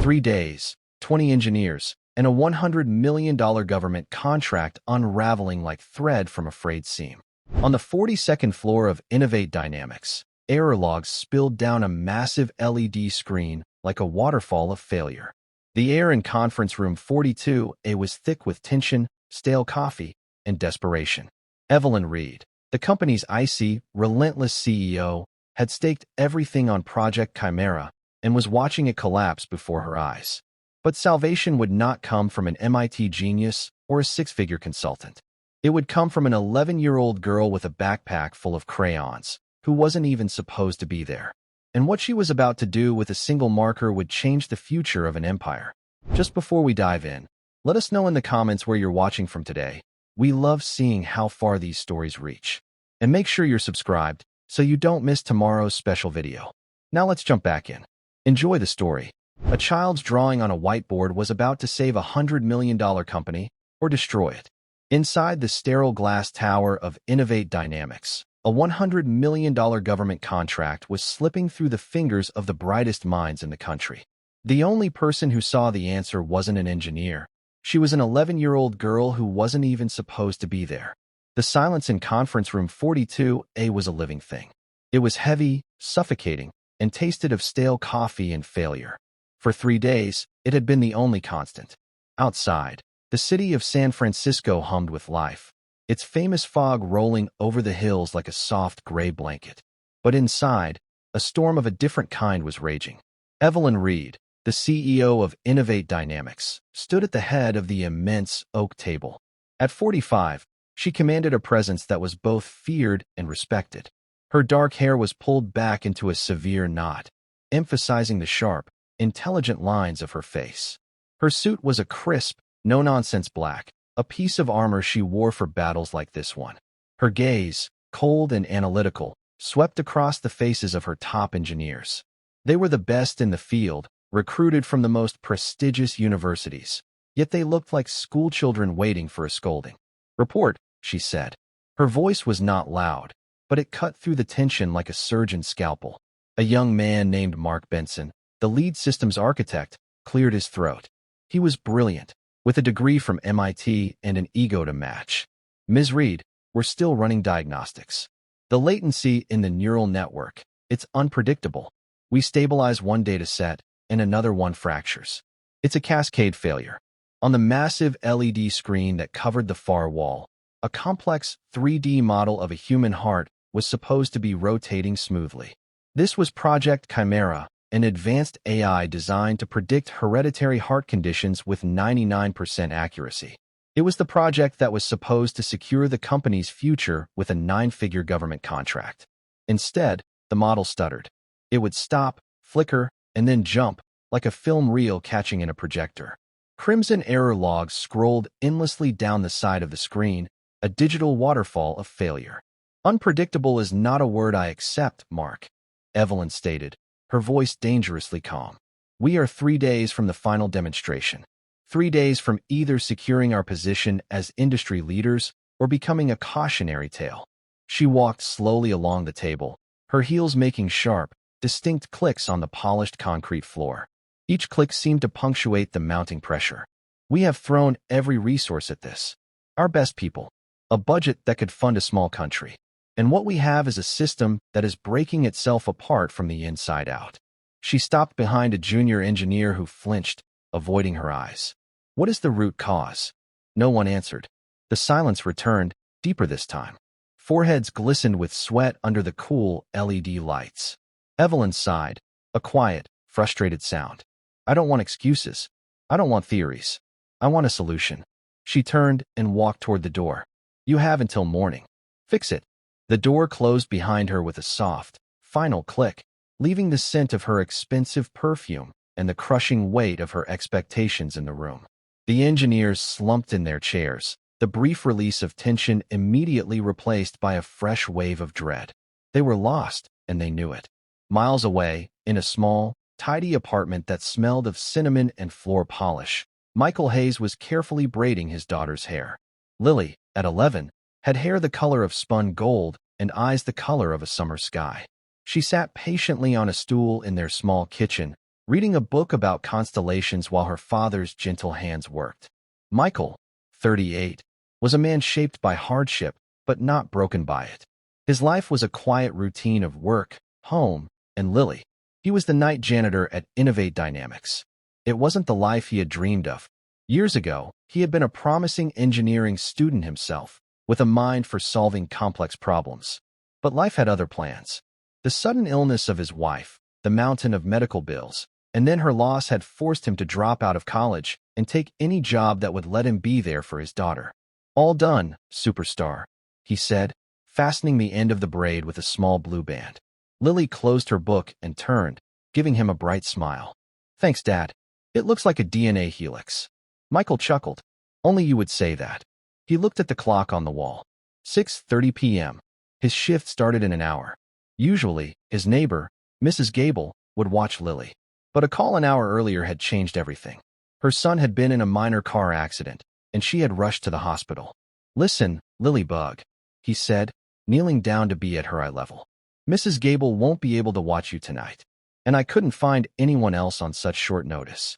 3 days, 20 engineers, and a $100 million government contract unraveling like thread from a frayed seam. On the 42nd floor of Innovate Dynamics, error logs spilled down a massive LED screen like a waterfall of failure. The air in conference room 42A was thick with tension, stale coffee, and desperation. Evelyn Reed, the company's icy, relentless CEO, had staked everything on Project Chimera and was watching it collapse before her eyes. But salvation would not come from an MIT genius or a six-figure consultant. It would come from an 11-year-old girl with a backpack full of crayons, who wasn't even supposed to be there. And what she was about to do with a single marker would change the future of an empire. Just before we dive in, let us know in the comments where you're watching from today. We love seeing how far these stories reach. And make sure you're subscribed so you don't miss tomorrow's special video. Now let's jump back in. Enjoy the story. A child's drawing on a whiteboard was about to save a $100 million company or destroy it. Inside the sterile glass tower of Innovate Dynamics, a $100 million government contract was slipping through the fingers of the brightest minds in the country. The only person who saw the answer wasn't an engineer. She was an 11-year-old girl who wasn't even supposed to be there. The silence in conference room 42A was a living thing. It was heavy, suffocating, and tasted of stale coffee and failure. For 3 days, it had been the only constant. Outside, the city of San Francisco hummed with life, its famous fog rolling over the hills like a soft gray blanket. But inside, a storm of a different kind was raging. Evelyn Reed, the CEO of Innovate Dynamics, stood at the head of the immense oak table. At 45, she commanded a presence that was both feared and respected. Her dark hair was pulled back into a severe knot, emphasizing the sharp, intelligent lines of her face. Her suit was a crisp, no-nonsense black, a piece of armor she wore for battles like this one. Her gaze, cold and analytical, swept across the faces of her top engineers. They were the best in the field, recruited from the most prestigious universities, yet they looked like schoolchildren waiting for a scolding. "Report," she said. Her voice was not loud, but it cut through the tension like a surgeon's scalpel. A young man named Mark Benson, the lead systems architect, cleared his throat. He was brilliant, with a degree from MIT and an ego to match. "Ms. Reed, we're still running diagnostics. The latency in the neural network, it's unpredictable. We stabilize one data set, and another one fractures. It's a cascade failure." On the massive LED screen that covered the far wall, a complex 3D model of a human heart was supposed to be rotating smoothly. This was Project Chimera, an advanced AI designed to predict hereditary heart conditions with 99% accuracy. It was the project that was supposed to secure the company's future with a 9-figure government contract. Instead, the model stuttered. It would stop, flicker, and then jump, like a film reel catching in a projector. Crimson error logs scrolled endlessly down the side of the screen, a digital waterfall of failure. "Unpredictable is not a word I accept, Mark," Evelyn stated, her voice dangerously calm. "We are 3 days from the final demonstration. 3 days from either securing our position as industry leaders or becoming a cautionary tale." She walked slowly along the table, her heels making sharp, distinct clicks on the polished concrete floor. Each click seemed to punctuate the mounting pressure. "We have thrown every resource at this. Our best people. A budget that could fund a small country. And what we have is a system that is breaking itself apart from the inside out." She stopped behind a junior engineer who flinched, avoiding her eyes. "What is the root cause?" No one answered. The silence returned, deeper this time. Foreheads glistened with sweat under the cool LED lights. Evelyn sighed, a quiet, frustrated sound. "I don't want excuses. I don't want theories. I want a solution." She turned and walked toward the door. "You have until morning. Fix it." The door closed behind her with a soft, final click, leaving the scent of her expensive perfume and the crushing weight of her expectations in the room. The engineers slumped in their chairs, the brief release of tension immediately replaced by a fresh wave of dread. They were lost, and they knew it. Miles away, in a small, tidy apartment that smelled of cinnamon and floor polish, Michael Hayes was carefully braiding his daughter's hair. Lily, at 11, had hair the color of spun gold and eyes the color of a summer sky. She sat patiently on a stool in their small kitchen, reading a book about constellations while her father's gentle hands worked. Michael, 38, was a man shaped by hardship, but not broken by it. His life was a quiet routine of work, home, and Lily. He was the night janitor at Innovate Dynamics. It wasn't the life he had dreamed of. Years ago, he had been a promising engineering student himself, with a mind for solving complex problems. But life had other plans. The sudden illness of his wife, the mountain of medical bills, and then her loss had forced him to drop out of college and take any job that would let him be there for his daughter. "All done, superstar," he said, fastening the end of the braid with a small blue band. Lily closed her book and turned, giving him a bright smile. "Thanks, Dad. It looks like a DNA helix." Michael chuckled. "Only you would say that." He looked at the clock on the wall. 6:30 p.m. His shift started in an hour. Usually, his neighbor, Mrs. Gable, would watch Lily. But a call an hour earlier had changed everything. Her son had been in a minor car accident, and she had rushed to the hospital. "Listen, Lily Bug," he said, kneeling down to be at her eye level. "Mrs. Gable won't be able to watch you tonight, and I couldn't find anyone else on such short notice."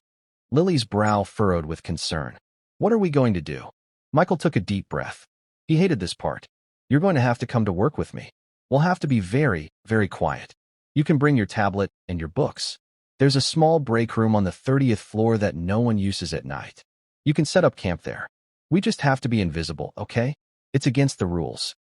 Lily's brow furrowed with concern. "What are we going to do?" Michael took a deep breath. He hated this part. "You're going to have to come to work with me. We'll have to be very, very quiet. You can bring your tablet and your books. There's a small break room on the 30th floor that no one uses at night. You can set up camp there. We just have to be invisible, okay? It's against the rules."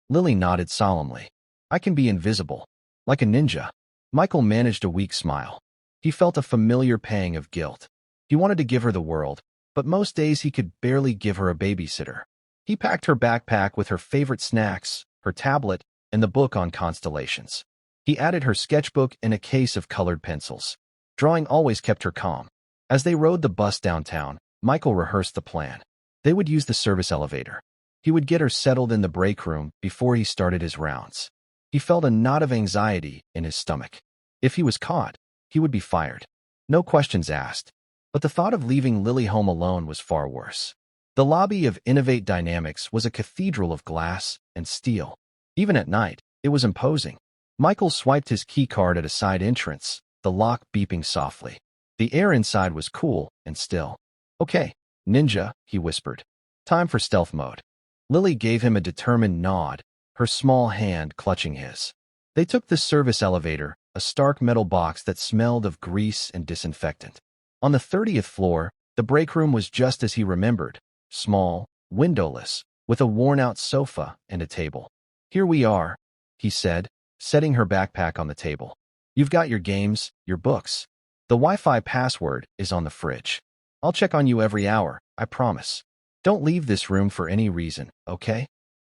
Lily nodded solemnly. "I can be invisible, like a ninja." Michael managed a weak smile. He felt a familiar pang of guilt. He wanted to give her the world, but most days he could barely give her a babysitter. He packed her backpack with her favorite snacks, her tablet, and the book on constellations. He added her sketchbook and a case of colored pencils. Drawing always kept her calm. As they rode the bus downtown, Michael rehearsed the plan. They would use the service elevator. He would get her settled in the break room before he started his rounds. He felt a knot of anxiety in his stomach. If he was caught, he would be fired. No questions asked. But the thought of leaving Lily home alone was far worse. The lobby of Innovate Dynamics was a cathedral of glass and steel. Even at night, it was imposing. Michael swiped his key card at a side entrance, the lock beeping softly. The air inside was cool and still. "Okay, ninja," he whispered. "Time for stealth mode." Lily gave him a determined nod, her small hand clutching his. They took the service elevator, a stark metal box that smelled of grease and disinfectant. On the 30th floor, the break room was just as he remembered, small, windowless, with a worn-out sofa and a table. "Here we are," he said, setting her backpack on the table. "You've got your games, your books. The Wi-Fi password is on the fridge. I'll check on you every hour, I promise. Don't leave this room for any reason, okay?"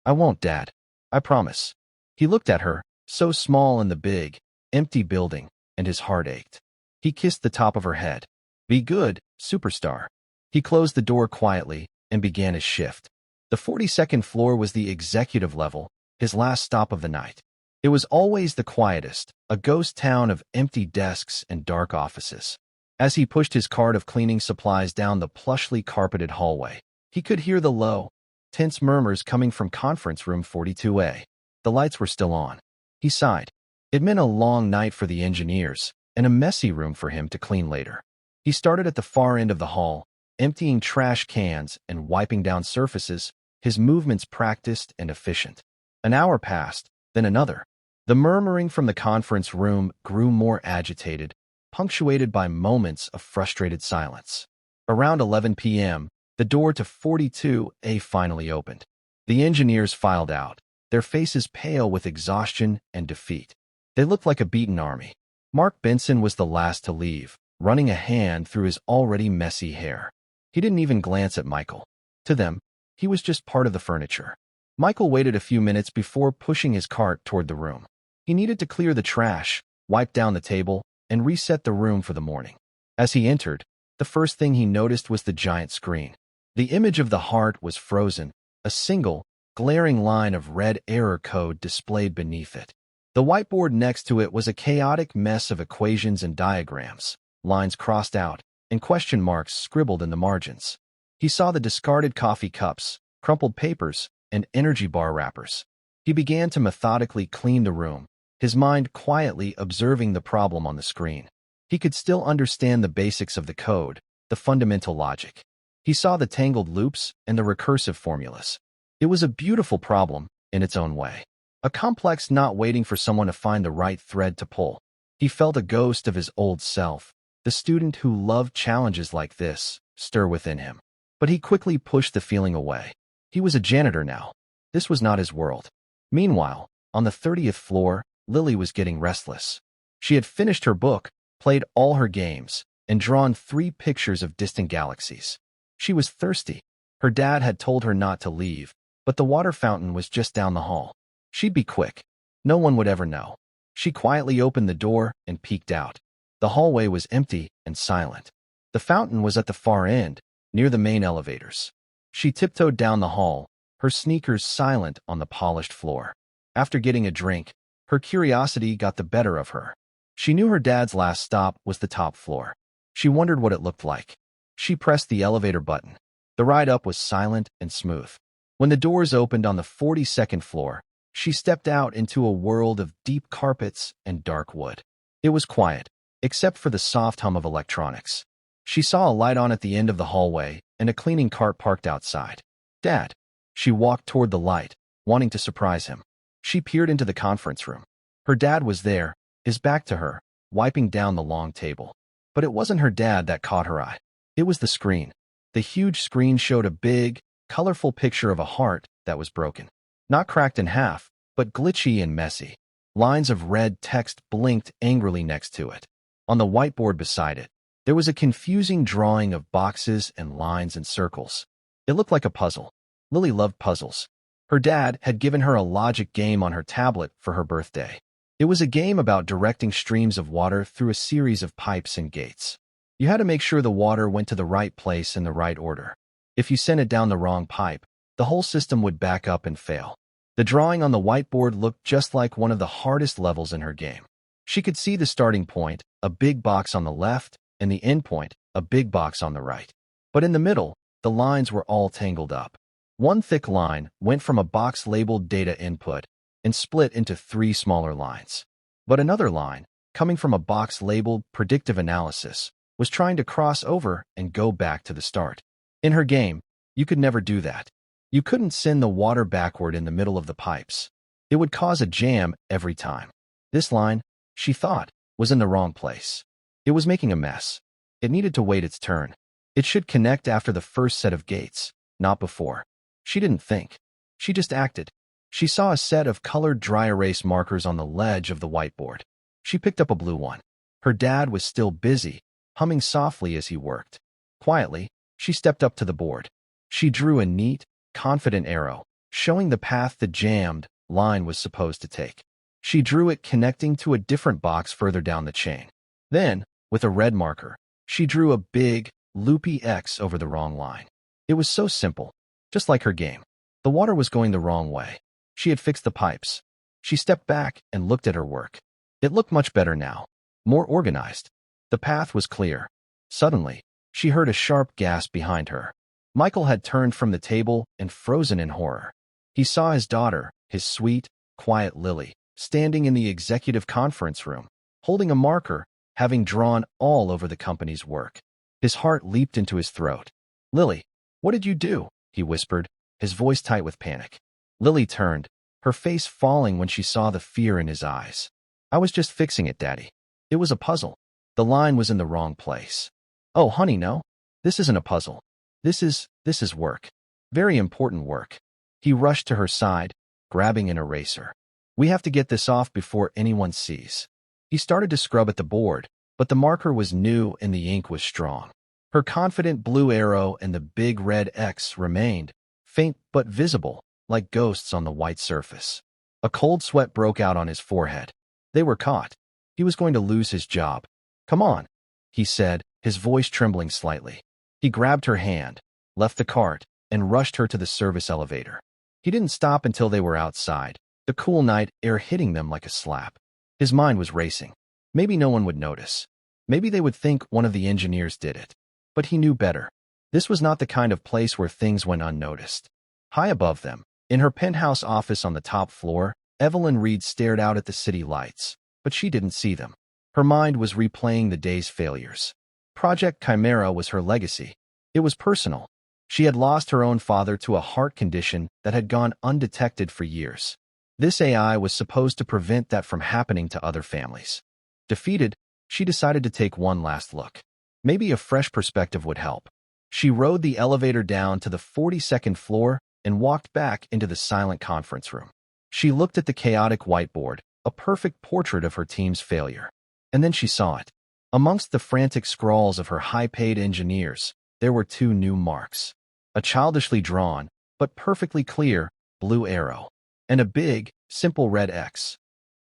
"I won't, Dad. I promise." He looked at her, so small in the big, empty building, and his heart ached. He kissed the top of her head. "Be good, superstar." He closed the door quietly and began his shift. The 42nd floor was the executive level, his last stop of the night. It was always the quietest, a ghost town of empty desks and dark offices. As he pushed his cart of cleaning supplies down the plushly carpeted hallway, he could hear the low, tense murmurs coming from conference room 42A. The lights were still on. He sighed. It meant a long night for the engineers, and a messy room for him to clean later. He started at the far end of the hall, emptying trash cans and wiping down surfaces, his movements practiced and efficient. An hour passed, then another. The murmuring from the conference room grew more agitated, punctuated by moments of frustrated silence. Around 11 p.m., the door to 42A finally opened. The engineers filed out, their faces pale with exhaustion and defeat. They looked like a beaten army. Mark Benson was the last to leave, running a hand through his already messy hair. He didn't even glance at Michael. To them, he was just part of the furniture. Michael waited a few minutes before pushing his cart toward the room. He needed to clear the trash, wipe down the table, and reset the room for the morning. As he entered, the first thing he noticed was the giant screen. The image of the heart was frozen, a single, glaring line of red error code displayed beneath it. The whiteboard next to it was a chaotic mess of equations and diagrams, lines crossed out, and question marks scribbled in the margins. He saw the discarded coffee cups, crumpled papers, and energy bar wrappers. He began to methodically clean the room, his mind quietly observing the problem on the screen. He could still understand the basics of the code, the fundamental logic. He saw the tangled loops and the recursive formulas. It was a beautiful problem in its own way. A complex knot waiting for someone to find the right thread to pull. He felt a ghost of his old self, the student who loved challenges like this, stir within him. But he quickly pushed the feeling away. He was a janitor now. This was not his world. Meanwhile, on the 30th floor, Lily was getting restless. She had finished her book, played all her games, and drawn 3 pictures of distant galaxies. She was thirsty. Her dad had told her not to leave, but the water fountain was just down the hall. She'd be quick. No one would ever know. She quietly opened the door and peeked out. The hallway was empty and silent. The fountain was at the far end, near the main elevators. She tiptoed down the hall, her sneakers silent on the polished floor. After getting a drink, her curiosity got the better of her. She knew her dad's last stop was the top floor. She wondered what it looked like. She pressed the elevator button. The ride up was silent and smooth. When the doors opened on the 42nd floor, she stepped out into a world of deep carpets and dark wood. It was quiet, except for the soft hum of electronics. She saw a light on at the end of the hallway and a cleaning cart parked outside. Dad. She walked toward the light, wanting to surprise him. She peered into the conference room. Her dad was there, his back to her, wiping down the long table. But it wasn't her dad that caught her eye. It was the screen. The huge screen showed a big, colorful picture of a heart that was broken. Not cracked in half, but glitchy and messy. Lines of red text blinked angrily next to it. On the whiteboard beside it, there was a confusing drawing of boxes and lines and circles. It looked like a puzzle. Lily loved puzzles. Her dad had given her a logic game on her tablet for her birthday. It was a game about directing streams of water through a series of pipes and gates. You had to make sure the water went to the right place in the right order. If you sent it down the wrong pipe, the whole system would back up and fail. The drawing on the whiteboard looked just like one of the hardest levels in her game. She could see the starting point, a big box on the left, and the end point, a big box on the right. But in the middle, the lines were all tangled up. One thick line went from a box labeled data input and split into 3 smaller lines. But another line, coming from a box labeled predictive analysis, was trying to cross over and go back to the start. In her game, you could never do that. You couldn't send the water backward in the middle of the pipes. It would cause a jam every time. This line, she thought, was in the wrong place. It was making a mess. It needed to wait its turn. It should connect after the first set of gates, not before. She didn't think. She just acted. She saw a set of colored dry erase markers on the ledge of the whiteboard. She picked up a blue one. Her dad was still busy, humming softly as he worked. Quietly, she stepped up to the board. She drew a neat, confident arrow, showing the path the jammed line was supposed to take. She drew it connecting to a different box further down the chain. Then, with a red marker, she drew a big, loopy X over the wrong line. It was so simple, just like her game. The water was going the wrong way. She had fixed the pipes. She stepped back and looked at her work. It looked much better now, more organized. The path was clear. Suddenly, she heard a sharp gasp behind her. Michael had turned from the table and frozen in horror. He saw his daughter, his sweet, quiet Lily, standing in the executive conference room, holding a marker, having drawn all over the company's work. His heart leaped into his throat. "Lily, what did you do?" he whispered, his voice tight with panic. Lily turned, her face falling when she saw the fear in his eyes. "I was just fixing it, Daddy. It was a puzzle. The line was in the wrong place." "Oh, honey, no. This isn't a puzzle. This is work. Very important work." He rushed to her side, grabbing an eraser. "We have to get this off before anyone sees." He started to scrub at the board, but the marker was new and the ink was strong. Her confident blue arrow and the big red X remained, faint but visible, like ghosts on the white surface. A cold sweat broke out on his forehead. They were caught. He was going to lose his job. "Come on," he said, his voice trembling slightly. He grabbed her hand, left the cart, and rushed her to the service elevator. He didn't stop until they were outside, the cool night air hitting them like a slap. His mind was racing. Maybe no one would notice. Maybe they would think one of the engineers did it. But he knew better. This was not the kind of place where things went unnoticed. High above them, in her penthouse office on the top floor, Evelyn Reed stared out at the city lights, but she didn't see them. Her mind was replaying the day's failures. Project Chimera was her legacy. It was personal. She had lost her own father to a heart condition that had gone undetected for years. This AI was supposed to prevent that from happening to other families. Defeated, she decided to take one last look. Maybe a fresh perspective would help. She rode the elevator down to the 42nd floor and walked back into the silent conference room. She looked at the chaotic whiteboard, a perfect portrait of her team's failure. And then she saw it. Amongst the frantic scrawls of her high-paid engineers, there were two new marks. A childishly drawn, but perfectly clear, blue arrow, and a big, simple red X.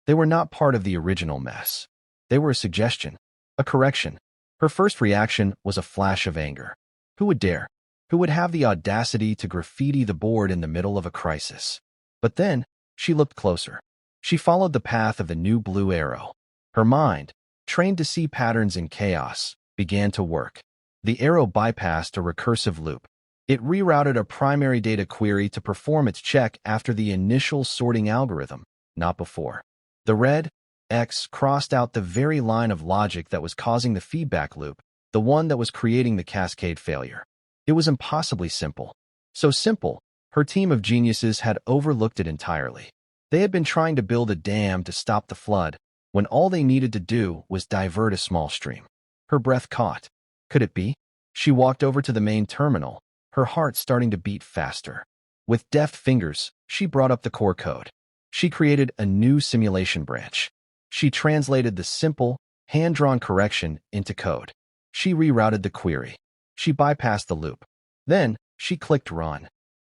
They were not part of the original mess. They were a suggestion, a correction. Her first reaction was a flash of anger. Who would dare? Who would have the audacity to graffiti the board in the middle of a crisis? But then, she looked closer. She followed the path of the new blue arrow. Her mind, trained to see patterns in chaos, began to work. The arrow bypassed a recursive loop. It rerouted a primary data query to perform its check after the initial sorting algorithm, not before. The red X crossed out the very line of logic that was causing the feedback loop, the one that was creating the cascade failure. It was impossibly simple. So simple, her team of geniuses had overlooked it entirely. They had been trying to build a dam to stop the flood, when all they needed to do was divert a small stream. Her breath caught. Could it be? She walked over to the main terminal, her heart starting to beat faster. With deft fingers, she brought up the core code. She created a new simulation branch. She translated the simple, hand-drawn correction into code. She rerouted the query. She bypassed the loop. Then, she clicked run.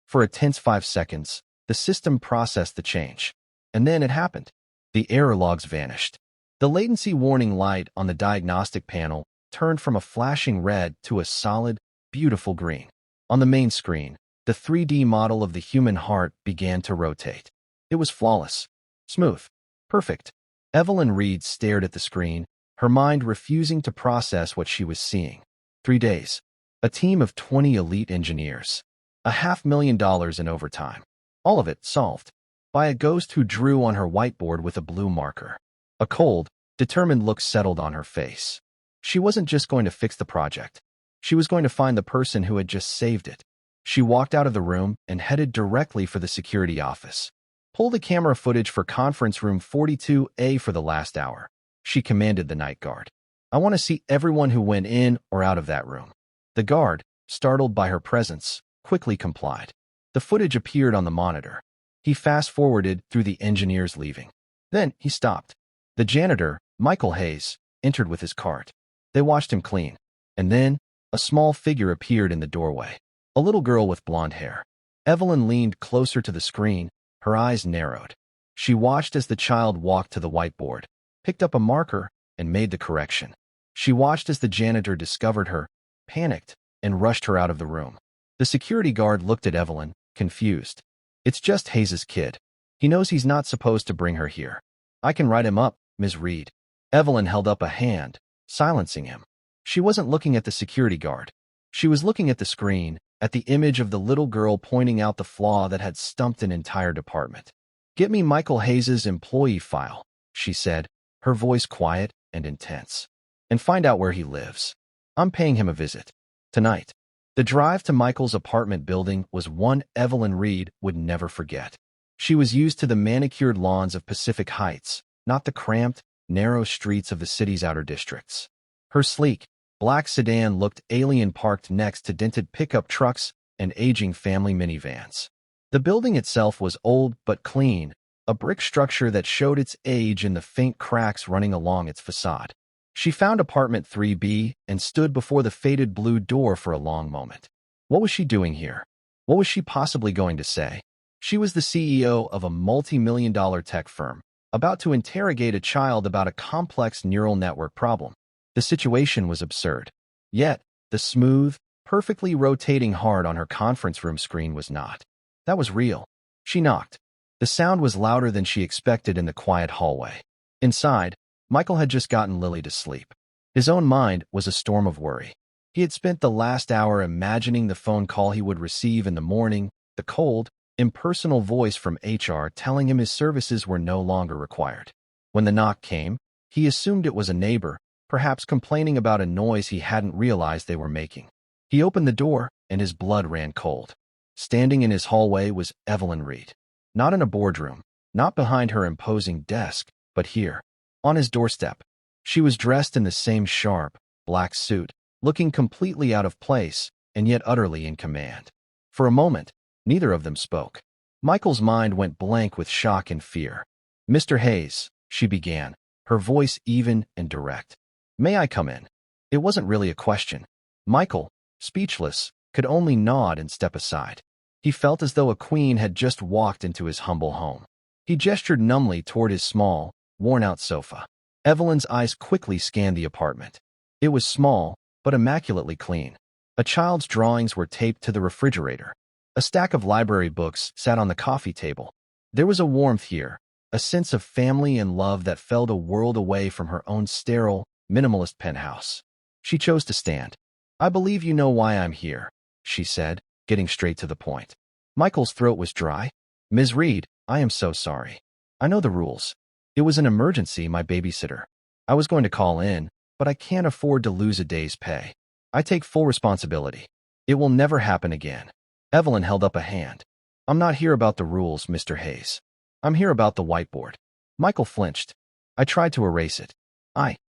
For a tense 5 seconds, the system processed the change. And then it happened. The error logs vanished. The latency warning light on the diagnostic panel turned from a flashing red to a solid, beautiful green. On the main screen, the 3D model of the human heart began to rotate. It was flawless, smooth, perfect. Evelyn Reed stared at the screen, her mind refusing to process what she was seeing. 3 days. A team of 20 elite engineers. $500,000 in overtime. All of it solved by a ghost who drew on her whiteboard with a blue marker. A cold, determined look settled on her face. She wasn't just going to fix the project. She was going to find the person who had just saved it. She walked out of the room and headed directly for the security office. Pull the camera footage for conference room 42A for the last hour, she commanded the night guard. I want to see everyone who went in or out of that room. The guard, startled by her presence, quickly complied. The footage appeared on the monitor. He fast-forwarded through the engineers leaving. Then he stopped. The janitor, Michael Hayes, entered with his cart. They watched him clean. And then, a small figure appeared in the doorway. A little girl with blonde hair. Evelyn leaned closer to the screen, her eyes narrowed. She watched as the child walked to the whiteboard, picked up a marker, and made the correction. She watched as the janitor discovered her, panicked, and rushed her out of the room. The security guard looked at Evelyn, confused. It's just Hayes's kid. He knows he's not supposed to bring her here. I can write him up, Ms. Reed. Evelyn held up a hand, silencing him. She wasn't looking at the security guard. She was looking at the screen, at the image of the little girl pointing out the flaw that had stumped an entire department. Get me Michael Hayes's employee file, she said, her voice quiet and intense. And find out where he lives. I'm paying him a visit. Tonight. The drive to Michael's apartment building was one Evelyn Reed would never forget. She was used to the manicured lawns of Pacific Heights, not the cramped, narrow streets of the city's outer districts. Her sleek, black sedan looked alien parked next to dented pickup trucks and aging family minivans. The building itself was old but clean, a brick structure that showed its age in the faint cracks running along its facade. She found apartment 3B and stood before the faded blue door for a long moment. What was she doing here? What was she possibly going to say? She was the CEO of a multi-million-dollar tech firm, about to interrogate a child about a complex neural network problem. The situation was absurd. Yet, the smooth, perfectly rotating heart on her conference room screen was not. That was real. She knocked. The sound was louder than she expected in the quiet hallway. Inside, Michael had just gotten Lily to sleep. His own mind was a storm of worry. He had spent the last hour imagining the phone call he would receive in the morning, the cold, impersonal voice from HR telling him his services were no longer required. When the knock came, He assumed it was a neighbor, perhaps complaining about a noise he hadn't realized they were making. He opened the door, and his blood ran cold. Standing in his hallway was Evelyn Reed. Not in a boardroom, not behind her imposing desk, but here, on his doorstep. She was dressed in the same sharp, black suit, looking completely out of place, and yet utterly in command. For a moment, neither of them spoke. Michael's mind went blank with shock and fear. "Mr. Hayes," she began, her voice even and direct. "May I come in?" It wasn't really a question. Michael, speechless, could only nod and step aside. He felt as though a queen had just walked into his humble home. He gestured numbly toward his small, worn-out sofa. Evelyn's eyes quickly scanned the apartment. It was small, but immaculately clean. A child's drawings were taped to the refrigerator. A stack of library books sat on the coffee table. There was a warmth here, a sense of family and love that felt a world away from her own sterile, minimalist penthouse. She chose to stand. "I believe you know why I'm here," she said, getting straight to the point. Michael's throat was dry. "Ms. Reed, I am so sorry. I know the rules. It was an emergency, my babysitter. I was going to call in, but I can't afford to lose a day's pay. I take full responsibility. It will never happen again." Evelyn held up a hand. "I'm not here about the rules, Mr. Hayes. I'm here about the whiteboard." Michael flinched. "I tried to erase it.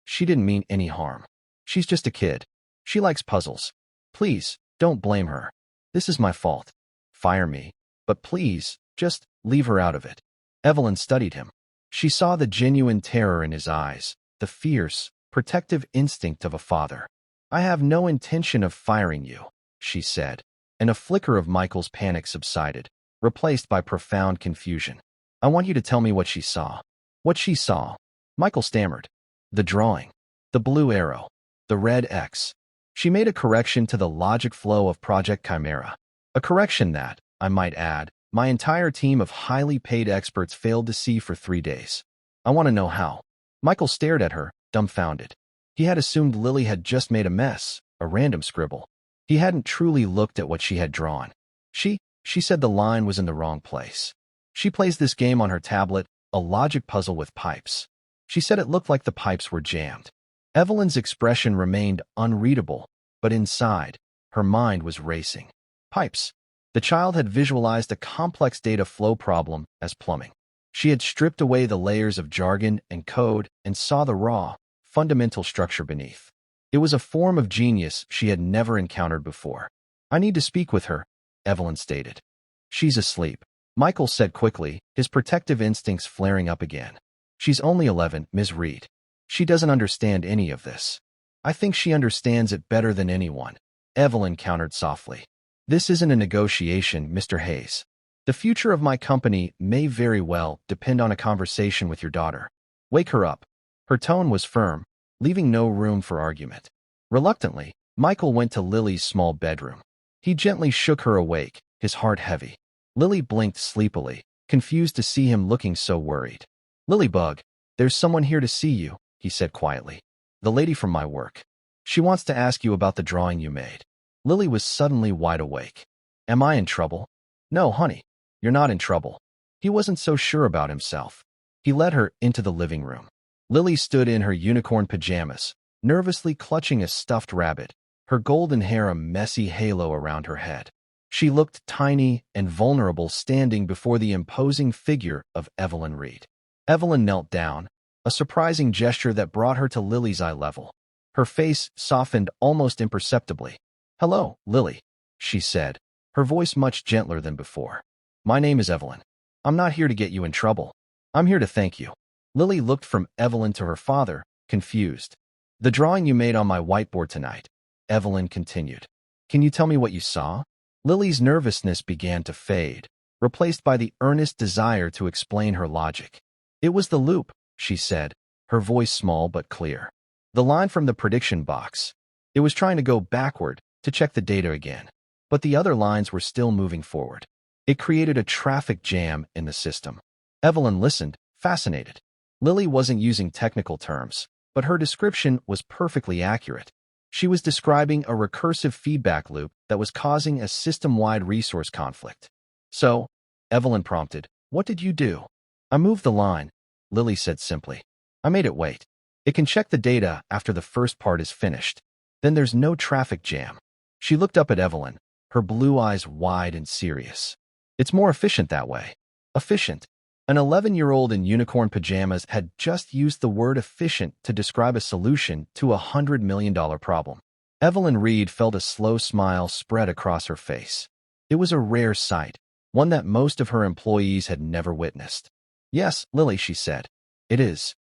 She didn't mean any harm. She's just a kid. She likes puzzles. Please, don't blame her. This is my fault. Fire me. But please, just leave her out of it." Evelyn studied him. She saw the genuine terror in his eyes, the fierce, protective instinct of a father. "I have no intention of firing you," she said, and a flicker of Michael's panic subsided, replaced by profound confusion. "I want you to tell me what she saw." "What she saw?" Michael stammered. "The drawing. The blue arrow. The red X." She made a correction to the logic flow of Project Chimera. A correction that, I might add, my entire team of highly paid experts failed to see for 3 days. "I want to know how." Michael stared at her, dumbfounded. He had assumed Lily had just made a mess, a random scribble. He hadn't truly looked at what she had drawn. She said the line was in the wrong place. She plays this game on her tablet, a logic puzzle with pipes. She said it looked like the pipes were jammed. Evelyn's expression remained unreadable, but inside, her mind was racing. Pipes. The child had visualized a complex data flow problem as plumbing. She had stripped away the layers of jargon and code and saw the raw, fundamental structure beneath. It was a form of genius she had never encountered before. "I need to speak with her," Evelyn stated. "She's asleep," Michael said quickly, his protective instincts flaring up again. "She's only 11, Ms. Reed. She doesn't understand any of this." "I think she understands it better than anyone," Evelyn countered softly. "This isn't a negotiation, Mr. Hayes. The future of my company may very well depend on a conversation with your daughter. Wake her up." Her tone was firm, leaving no room for argument. Reluctantly, Michael went to Lily's small bedroom. He gently shook her awake, his heart heavy. Lily blinked sleepily, confused to see him looking so worried. "Lilybug, there's someone here to see you," he said quietly. "The lady from my work. She wants to ask you about the drawing you made." Lily was suddenly wide awake. "Am I in trouble?" "No, honey, you're not in trouble." He wasn't so sure about himself. He led her into the living room. Lily stood in her unicorn pajamas, nervously clutching a stuffed rabbit, her golden hair a messy halo around her head. She looked tiny and vulnerable standing before the imposing figure of Evelyn Reed. Evelyn knelt down, a surprising gesture that brought her to Lily's eye level. Her face softened almost imperceptibly. "Hello, Lily," she said, her voice much gentler than before. "My name is Evelyn. I'm not here to get you in trouble. I'm here to thank you." Lily looked from Evelyn to her father, confused. "The drawing you made on my whiteboard tonight," Evelyn continued. "Can you tell me what you saw?" Lily's nervousness began to fade, replaced by the earnest desire to explain her logic. "It was the loop," she said, her voice small but clear. "The line from the prediction box. It was trying to go backward to check the data again, but the other lines were still moving forward. It created a traffic jam in the system." Evelyn listened, fascinated. Lily wasn't using technical terms, but her description was perfectly accurate. She was describing a recursive feedback loop that was causing a system-wide resource conflict. "So," Evelyn prompted, "what did you do?" "I moved the line," Lily said simply. "I made it wait." It can check the data after the first part is finished. Then there's no traffic jam. She looked up at Evelyn, her blue eyes wide and serious. It's more efficient that way. Efficient. An 11-year-old in unicorn pajamas had just used the word efficient to describe a solution to a $100 million problem. Evelyn Reed felt a slow smile spread across her face. It was a rare sight, one that most of her employees had never witnessed. Yes, Lily, she said. It is.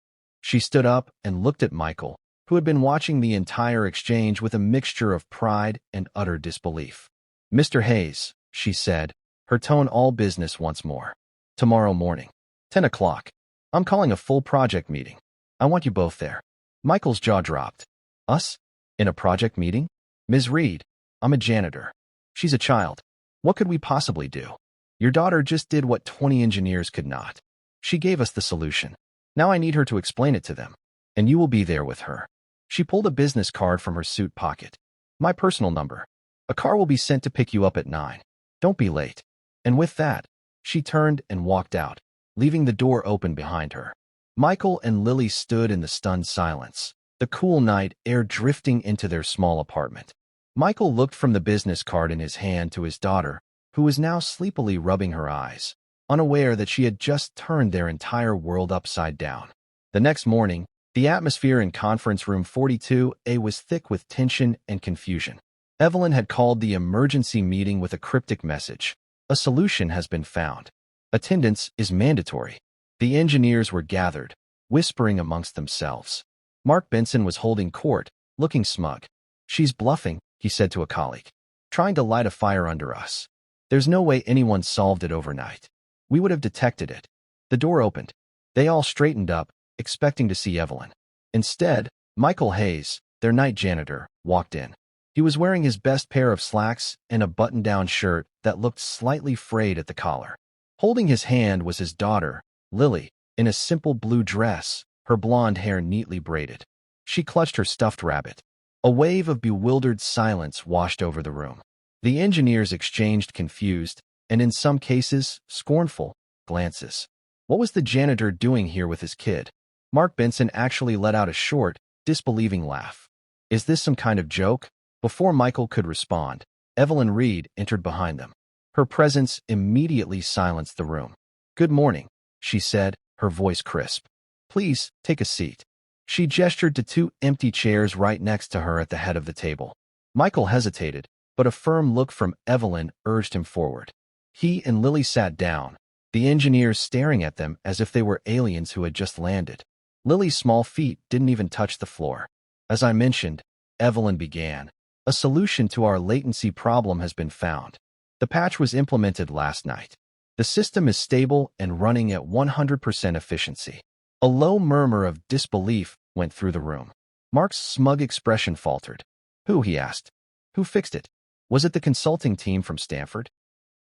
She stood up and looked at Michael, who had been watching the entire exchange with a mixture of pride and utter disbelief. Mr. Hayes, she said, her tone all business once more. Tomorrow morning, 10 o'clock. I'm calling a full project meeting. I want you both there. Michael's jaw dropped. Us? In a project meeting? Ms. Reed, I'm a janitor. She's a child. What could we possibly do? Your daughter just did what 20 engineers could not. She gave us the solution. Now I need her to explain it to them. And you will be there with her. She pulled a business card from her suit pocket. My personal number. A car will be sent to pick you up at 9. Don't be late. And with that, she turned and walked out, leaving the door open behind her. Michael and Lily stood in the stunned silence, the cool night air drifting into their small apartment. Michael looked from the business card in his hand to his daughter, who was now sleepily rubbing her eyes, unaware that she had just turned their entire world upside down. The next morning, the atmosphere in conference room 42A was thick with tension and confusion. Evelyn had called the emergency meeting with a cryptic message. A solution has been found. Attendance is mandatory. The engineers were gathered, whispering amongst themselves. Mark Benson was holding court, looking smug. She's bluffing, he said to a colleague. Trying to light a fire under us. There's no way anyone solved it overnight. We would have detected it. The door opened. They all straightened up, expecting to see Evelyn. Instead, Michael Hayes, their night janitor, walked in. He was wearing his best pair of slacks and a button-down shirt that looked slightly frayed at the collar. Holding his hand was his daughter, Lily, in a simple blue dress, her blonde hair neatly braided. She clutched her stuffed rabbit. A wave of bewildered silence washed over the room. The engineers exchanged confused, and in some cases, scornful, glances. What was the janitor doing here with his kid? Mark Benson actually let out a short, disbelieving laugh. Is this some kind of joke? Before Michael could respond, Evelyn Reed entered behind them. Her presence immediately silenced the room. Good morning, she said, her voice crisp. Please, take a seat. She gestured to 2 empty chairs right next to her at the head of the table. Michael hesitated, but a firm look from Evelyn urged him forward. He and Lily sat down, the engineers staring at them as if they were aliens who had just landed. Lily's small feet didn't even touch the floor. As I mentioned, Evelyn began. A solution to our latency problem has been found. The patch was implemented last night. The system is stable and running at 100% efficiency. A low murmur of disbelief went through the room. Mark's smug expression faltered. Who, he asked. Who fixed it? Was it the consulting team from Stanford?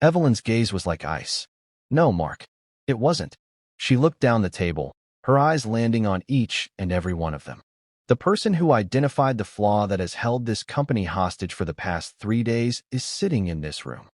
Evelyn's gaze was like ice. No, Mark. It wasn't. She looked down the table, her eyes landing on each and every one of them. The person who identified the flaw that has held this company hostage for the past 3 days is sitting in this room.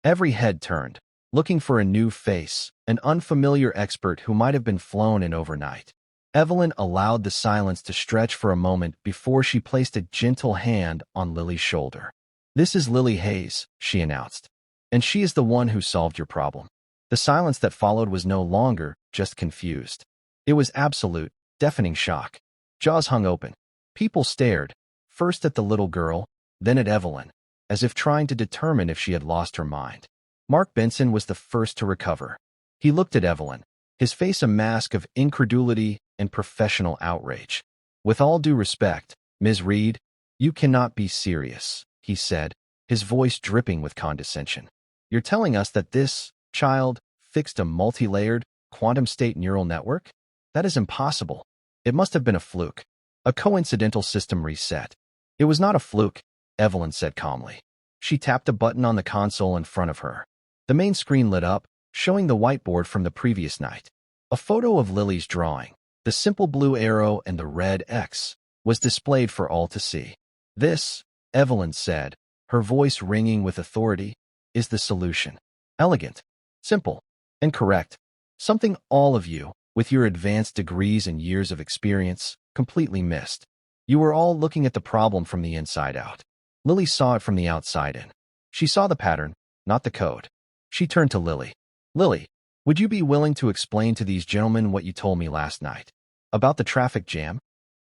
Every head turned, looking for a new face, an unfamiliar expert who might have been flown in overnight. Evelyn allowed the silence to stretch for a moment before she placed a gentle hand on Lily's shoulder. This is Lily Hayes, she announced, and she is the one who solved your problem. The silence that followed was no longer just confused. It was absolute, deafening shock. Jaws hung open. People stared, first at the little girl, then at Evelyn, as if trying to determine if she had lost her mind. Mark Benson was the first to recover. He looked at Evelyn, his face a mask of incredulity and professional outrage. With all due respect, Ms. Reed, you cannot be serious, he said, his voice dripping with condescension. You're telling us that this child fixed a multi-layered, quantum state neural network? That is impossible. It must have been a fluke. A coincidental system reset. It was not a fluke, Evelyn said calmly. She tapped a button on the console in front of her. The main screen lit up, showing the whiteboard from the previous night. A photo of Lily's drawing, the simple blue arrow and the red X, was displayed for all to see. This, Evelyn said, her voice ringing with authority, is the solution. Elegant, simple, and correct. Something all of you, with your advanced degrees and years of experience, completely missed. You were all looking at the problem from the inside out. Lily saw it from the outside in. She saw the pattern, not the code. She turned to Lily. Lily, would you be willing to explain to these gentlemen what you told me last night? About the traffic jam?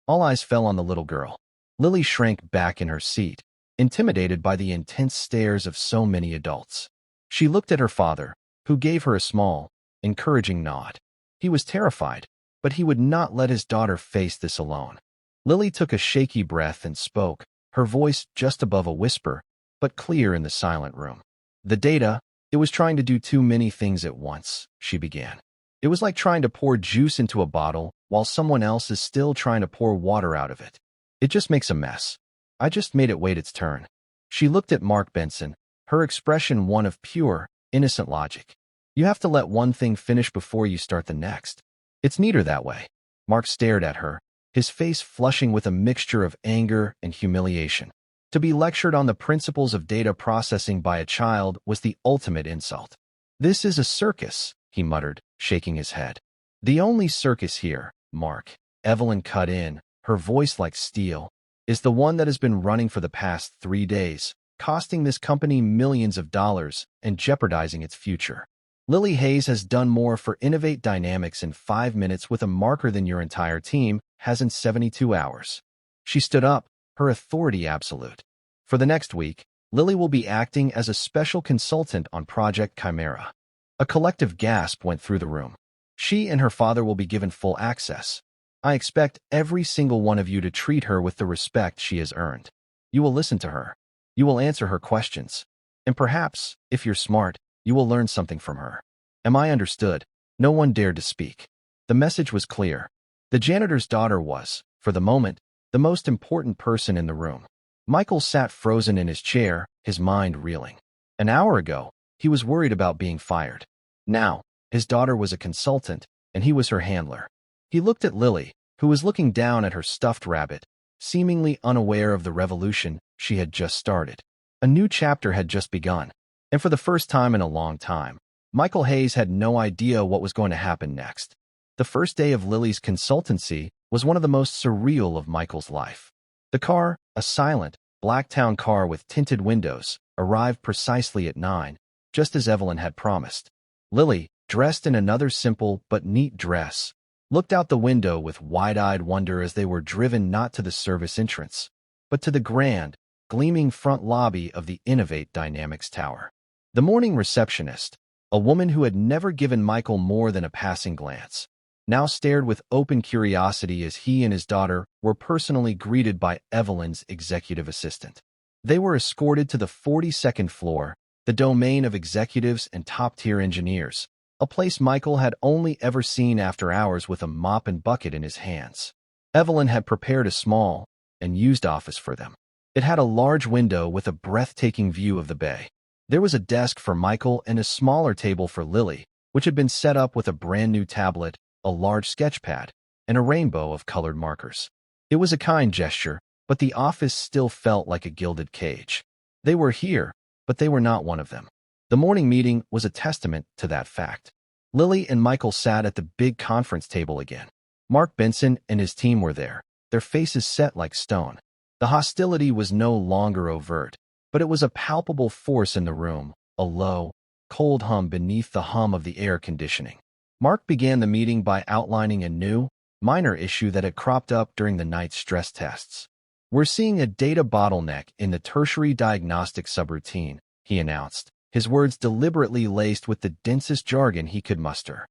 All eyes fell on the little girl. Lily shrank back in her seat, intimidated by the intense stares of so many adults. She looked at her father, who gave her a small, encouraging nod. He was terrified, but he would not let his daughter face this alone. Lily took a shaky breath and spoke, her voice just above a whisper, but clear in the silent room. The data, it was trying to do too many things at once, she began. It was like trying to pour juice into a bottle while someone else is still trying to pour water out of it. It just makes a mess. I just made it wait its turn. She looked at Mark Benson, her expression one of pure, innocent logic. You have to let one thing finish before you start the next. It's neater that way. Mark stared at her, his face flushing with a mixture of anger and humiliation. To be lectured on the principles of data processing by a child was the ultimate insult. This is a circus, he muttered, shaking his head. The only circus here, Mark, Evelyn cut in, her voice like steel, is the one that has been running for the past 3 days, costing this company millions of dollars and jeopardizing its future. Lily Hayes has done more for Innovate Dynamics in 5 minutes with a marker than your entire team has in 72 hours. She stood up, her authority absolute. For the next week, Lily will be acting as a special consultant on Project Chimera. A collective gasp went through the room. She and her father will be given full access. I expect every single one of you to treat her with the respect she has earned. You will listen to her. You will answer her questions. And perhaps, if you're smart, you will learn something from her. Am I understood? No one dared to speak. The message was clear. The janitor's daughter was, for the moment, the most important person in the room. Michael sat frozen in his chair, his mind reeling. An hour ago, he was worried about being fired. Now, his daughter was a consultant, and he was her handler. He looked at Lily, who was looking down at her stuffed rabbit, seemingly unaware of the revolution she had just started. A new chapter had just begun, and for the first time in a long time, Michael Hayes had no idea what was going to happen next. The first day of Lily's consultancy was one of the most surreal of Michael's life. The car, a silent, black town car with tinted windows, arrived precisely at 9, just as Evelyn had promised. Lily, dressed in another simple but neat dress, looked out the window with wide-eyed wonder as they were driven not to the service entrance, but to the grand, gleaming front lobby of the Innovate Dynamics tower. The morning receptionist, a woman who had never given Michael more than a passing glance, now stared with open curiosity as he and his daughter were personally greeted by Evelyn's executive assistant. They were escorted to the 42nd floor, the domain of executives and top-tier engineers, a place Michael had only ever seen after hours with a mop and bucket in his hands. Evelyn had prepared a small and used office for them. It had a large window with a breathtaking view of the bay. There was a desk for Michael and a smaller table for Lily, which had been set up with a brand-new tablet, a large sketch pad, and a rainbow of colored markers. It was a kind gesture, but the office still felt like a gilded cage. They were here, but they were not one of them. The morning meeting was a testament to that fact. Lily and Michael sat at the big conference table again. Mark Benson and his team were there, their faces set like stone. The hostility was no longer overt, but it was a palpable force in the room, a low, cold hum beneath the hum of the air conditioning. Mark began the meeting by outlining a new, minor issue that had cropped up during the night's stress tests. We're seeing a data bottleneck in the tertiary diagnostic subroutine, he announced, his words deliberately laced with the densest jargon he could muster.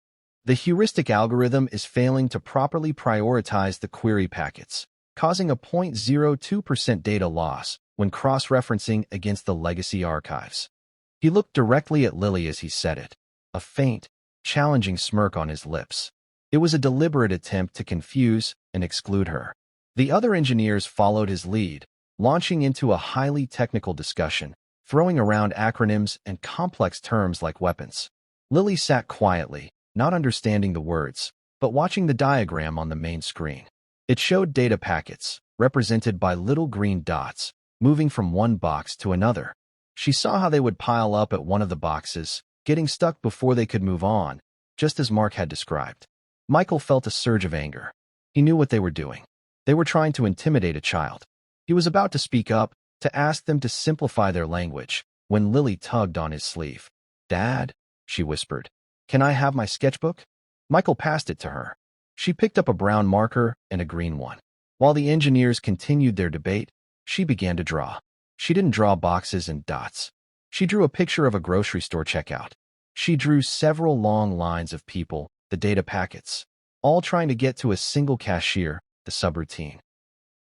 The heuristic algorithm is failing to properly prioritize the query packets, causing a 0.02% data loss when cross-referencing against the legacy archives. He looked directly at Lily as he said it, a faint, challenging smirk on his lips. It was a deliberate attempt to confuse and exclude her. The other engineers followed his lead, launching into a highly technical discussion, throwing around acronyms and complex terms like weapons. Lily sat quietly, not understanding the words, but watching the diagram on the main screen. It showed data packets, represented by little green dots, moving from one box to another. She saw how they would pile up at one of the boxes, getting stuck before they could move on, just as Mark had described. Michael felt a surge of anger. He knew what they were doing. They were trying to intimidate a child. He was about to speak up, to ask them to simplify their language, when Lily tugged on his sleeve. "Dad," she whispered, "can I have my sketchbook?" Michael passed it to her. She picked up a brown marker and a green one. While the engineers continued their debate, she began to draw. She didn't draw boxes and dots. She drew a picture of a grocery store checkout. She drew several long lines of people, the data packets, all trying to get to a single cashier, the subroutine.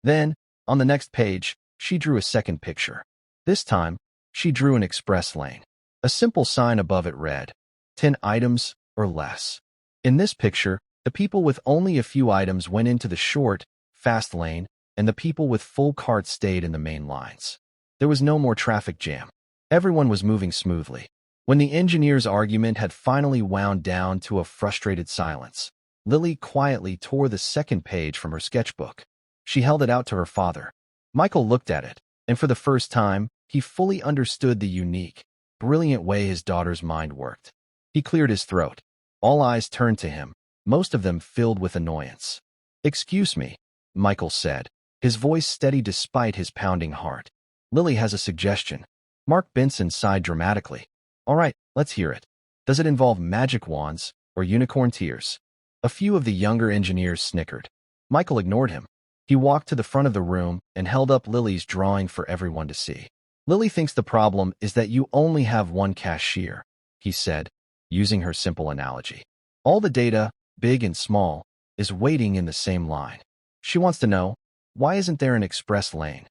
Then, on the next page, she drew a second picture. This time, she drew an express lane. A simple sign above it read, 10 items or less. In this picture, the people with only a few items went into the short, fast lane, and the people with full carts stayed in the main lines. There was no more traffic jam. Everyone was moving smoothly. When the engineer's argument had finally wound down to a frustrated silence, Lily quietly tore the second page from her sketchbook. She held it out to her father. Michael looked at it, and for the first time, he fully understood the unique, brilliant way his daughter's mind worked. He cleared his throat. All eyes turned to him, most of them filled with annoyance. "Excuse me," Michael said, his voice steady despite his pounding heart. "Lily has a suggestion." Mark Benson sighed dramatically. "All right, let's hear it. Does it involve magic wands or unicorn tears?" A few of the younger engineers snickered. Michael ignored him. He walked to the front of the room and held up Lily's drawing for everyone to see. "Lily thinks the problem is that you only have one cashier," he said, using her simple analogy. "All the data, big and small, is waiting in the same line. She wants to know, why isn't there an express lane?"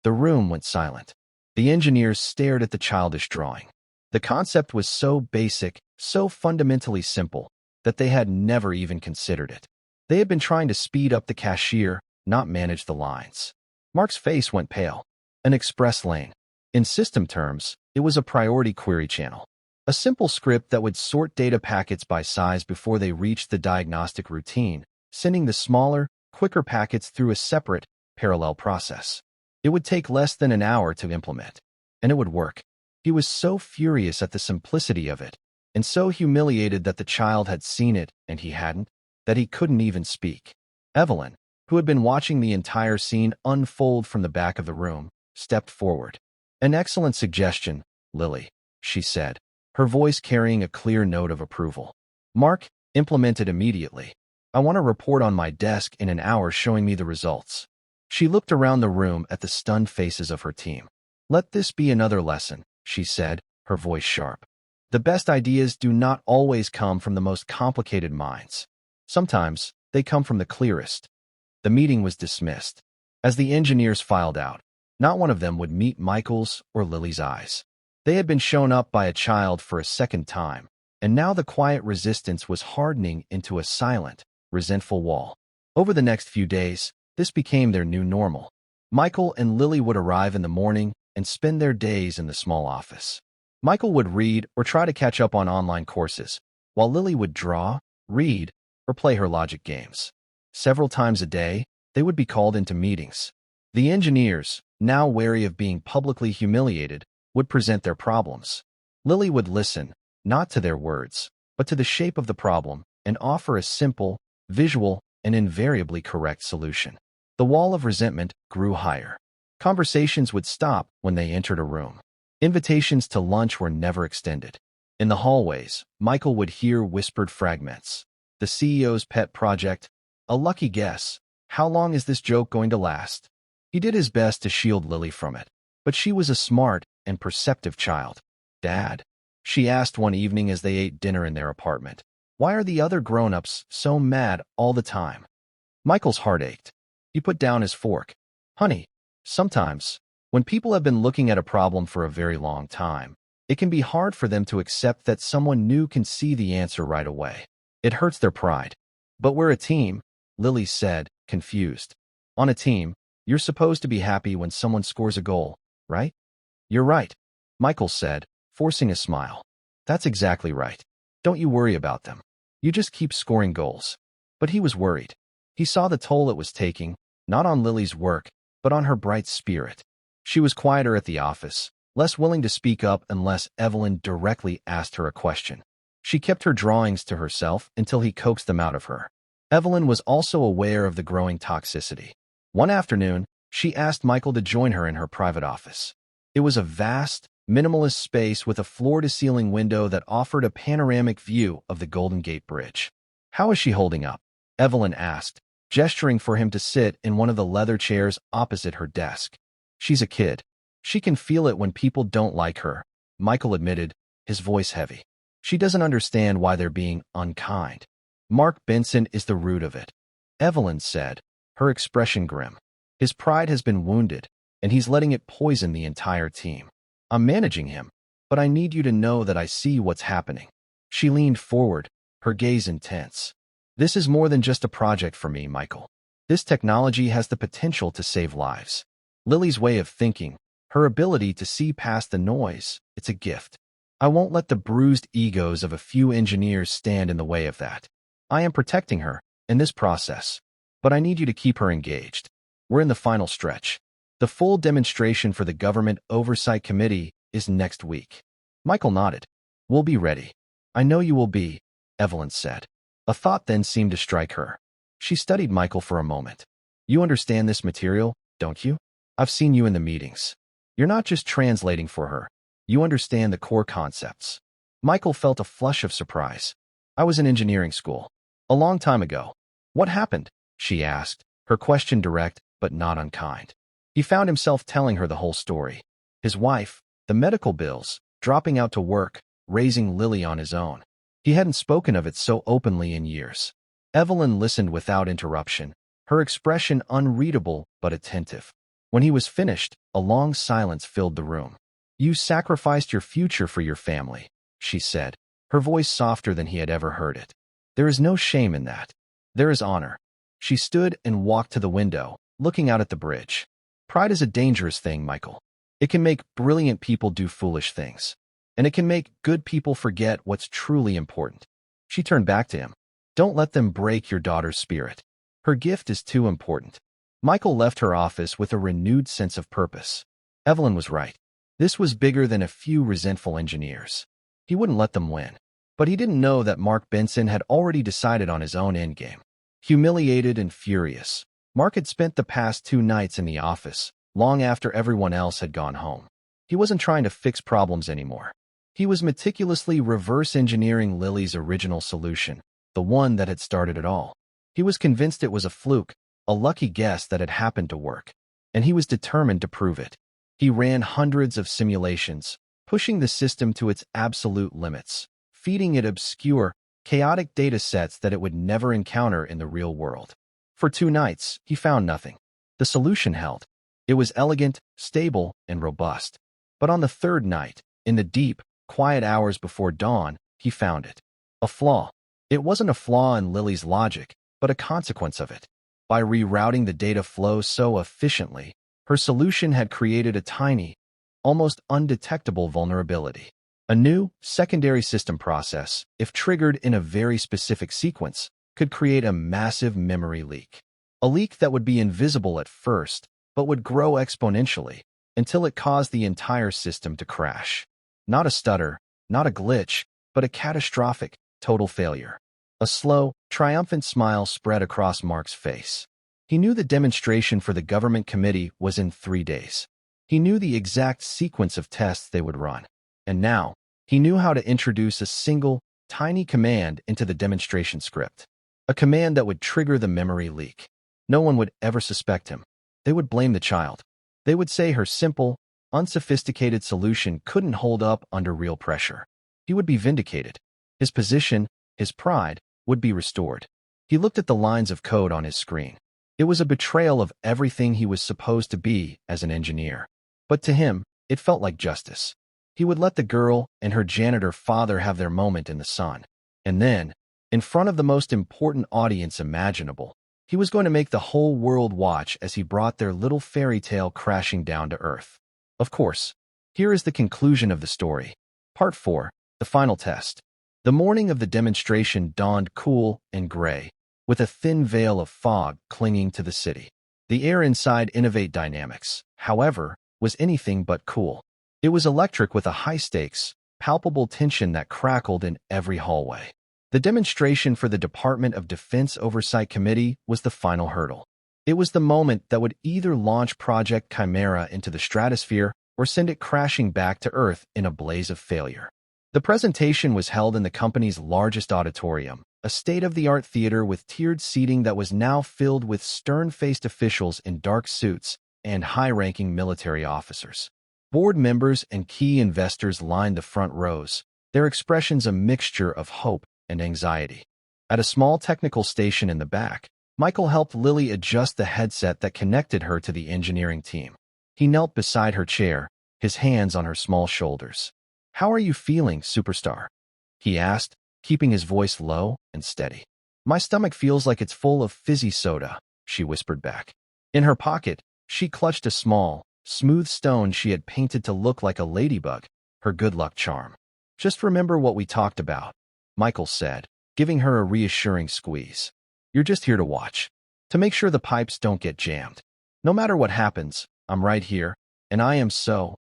The room went silent. The engineers stared at the childish drawing. The concept was so basic, so fundamentally simple, that they had never even considered it. They had been trying to speed up the cashier, not manage the lines. Mark's face went pale. An express lane. In system terms, it was a priority query channel. A simple script that would sort data packets by size before they reached the diagnostic routine, sending the smaller, quicker packets through a separate, parallel process. It would take less than an hour to implement, and it would work. He was so furious at the simplicity of it, and so humiliated that the child had seen it and he hadn't, that he couldn't even speak. Evelyn, who had been watching the entire scene unfold from the back of the room, stepped forward. "An excellent suggestion, Lily," she said, her voice carrying a clear note of approval. "Mark, implement it immediately. I want a report on my desk in an hour showing me the results." She looked around the room at the stunned faces of her team. "Let this be another lesson," she said, her voice sharp. "The best ideas do not always come from the most complicated minds. Sometimes, they come from the clearest." The meeting was dismissed. As the engineers filed out, not one of them would meet Michael's or Lily's eyes. They had been shown up by a child for a second time, and now the quiet resistance was hardening into a silent, resentful wall. Over the next few days, this became their new normal. Michael and Lily would arrive in the morning and spend their days in the small office. Michael would read or try to catch up on online courses, while Lily would draw, read, or play her logic games. Several times a day, they would be called into meetings. The engineers, now wary of being publicly humiliated, would present their problems. Lily would listen, not to their words, but to the shape of the problem, and offer a simple, visual, and invariably correct solution. The wall of resentment grew higher. Conversations would stop when they entered a room. Invitations to lunch were never extended. In the hallways, Michael would hear whispered fragments. "The CEO's pet project. A lucky guess. How long is this joke going to last?" He did his best to shield Lily from it, but she was a smart and perceptive child. "Dad," she asked one evening as they ate dinner in their apartment, "why are the other grown-ups so mad all the time?" Michael's heart ached. He put down his fork. "Honey, sometimes, when people have been looking at a problem for a very long time, it can be hard for them to accept that someone new can see the answer right away. It hurts their pride. But we're a team," Lily said, confused. "On a team, you're supposed to be happy when someone scores a goal, right?" "You're right," Michael said, forcing a smile. "That's exactly right. Don't you worry about them. You just keep scoring goals." But he was worried. He saw the toll it was taking, not on Lily's work, but on her bright spirit. She was quieter at the office, less willing to speak up unless Evelyn directly asked her a question. She kept her drawings to herself until he coaxed them out of her. Evelyn was also aware of the growing toxicity. One afternoon, she asked Michael to join her in her private office. It was a vast, minimalist space with a floor-to-ceiling window that offered a panoramic view of the Golden Gate Bridge. "How is she holding up?" Evelyn asked, gesturing for him to sit in one of the leather chairs opposite her desk. "She's a kid. She can feel it when people don't like her," Michael admitted, his voice heavy. "She doesn't understand why they're being unkind. Mark Benson is the root of it," Evelyn said, her expression grim. "His pride has been wounded, and he's letting it poison the entire team. I'm managing him, but I need you to know that I see what's happening." She leaned forward, her gaze intense. "This is more than just a project for me, Michael. This technology has the potential to save lives." Lily's way of thinking, her ability to see past the noise, it's a gift. "I won't let the bruised egos of a few engineers stand in the way of that. I am protecting her in this process, but I need you to keep her engaged. We're in the final stretch. The full demonstration for the Government Oversight Committee is next week." Michael nodded. "We'll be ready." "I know you will be," Evelyn said. A thought then seemed to strike her. She studied Michael for a moment. "You understand this material, don't you? I've seen you in the meetings. You're not just translating for her. You understand the core concepts." Michael felt a flush of surprise. "I was in engineering school. A long time ago." "What happened?" she asked, her question direct but not unkind. He found himself telling her the whole story. His wife, the medical bills, dropping out to work, raising Lily on his own. He hadn't spoken of it so openly in years. Evelyn listened without interruption, her expression unreadable but attentive. When he was finished, a long silence filled the room. "You sacrificed your future for your family," she said, her voice softer than he had ever heard it. "There is no shame in that. There is honor." She stood and walked to the window, looking out at the bridge. "Pride is a dangerous thing, Michael. It can make brilliant people do foolish things, and it can make good people forget what's truly important." She turned back to him. "Don't let them break your daughter's spirit. Her gift is too important." Michael left her office with a renewed sense of purpose. Evelyn was right. This was bigger than a few resentful engineers. He wouldn't let them win. But he didn't know that Mark Benson had already decided on his own endgame. Humiliated and furious, Mark had spent the past 2 nights in the office, long after everyone else had gone home. He wasn't trying to fix problems anymore. He was meticulously reverse engineering Lily's original solution, the one that had started it all. He was convinced it was a fluke, a lucky guess that had happened to work, and he was determined to prove it. He ran hundreds of simulations, pushing the system to its absolute limits, feeding it obscure, chaotic data sets that it would never encounter in the real world. For 2 nights, he found nothing. The solution held. It was elegant, stable, and robust. But on the 3rd night, in the deep, quiet hours before dawn, he found it. A flaw. It wasn't a flaw in Lily's logic, but a consequence of it. By rerouting the data flow so efficiently, her solution had created a tiny, almost undetectable vulnerability. A new, secondary system process, if triggered in a very specific sequence, could create a massive memory leak. A leak that would be invisible at first, but would grow exponentially, until it caused the entire system to crash. Not a stutter, not a glitch, but a catastrophic, total failure. A slow, triumphant smile spread across Mark's face. He knew the demonstration for the government committee was in 3 days. He knew the exact sequence of tests they would run. And now, he knew how to introduce a single, tiny command into the demonstration script. A command that would trigger the memory leak. No one would ever suspect him. They would blame the child. They would say her simple, unsophisticated solution couldn't hold up under real pressure. He would be vindicated. His position, his pride, would be restored. He looked at the lines of code on his screen. It was a betrayal of everything he was supposed to be as an engineer. But to him, it felt like justice. He would let the girl and her janitor father have their moment in the sun. And then, in front of the most important audience imaginable, he was going to make the whole world watch as he brought their little fairy tale crashing down to earth. Of course, here is the conclusion of the story. Part 4, the final test. The morning of the demonstration dawned cool and gray, with a thin veil of fog clinging to the city. The air inside Innovate Dynamics, however, was anything but cool. It was electric with a high-stakes, palpable tension that crackled in every hallway. The demonstration for the Department of Defense Oversight Committee was the final hurdle. It was the moment that would either launch Project Chimera into the stratosphere or send it crashing back to Earth in a blaze of failure. The presentation was held in the company's largest auditorium, a state-of-the-art theater with tiered seating that was now filled with stern-faced officials in dark suits and high-ranking military officers. Board members and key investors lined the front rows, their expressions a mixture of hope and anxiety. At a small technical station in the back, Michael helped Lily adjust the headset that connected her to the engineering team. He knelt beside her chair, his hands on her small shoulders. "How are you feeling, superstar?" he asked, keeping his voice low and steady. "My stomach feels like it's full of fizzy soda," she whispered back. In her pocket, she clutched a small, smooth stone she had painted to look like a ladybug, her good luck charm. "Just remember what we talked about," Michael said, giving her a reassuring squeeze. "You're just here to watch, to make sure the pipes don't get jammed. No matter what happens, I'm right here, and I am so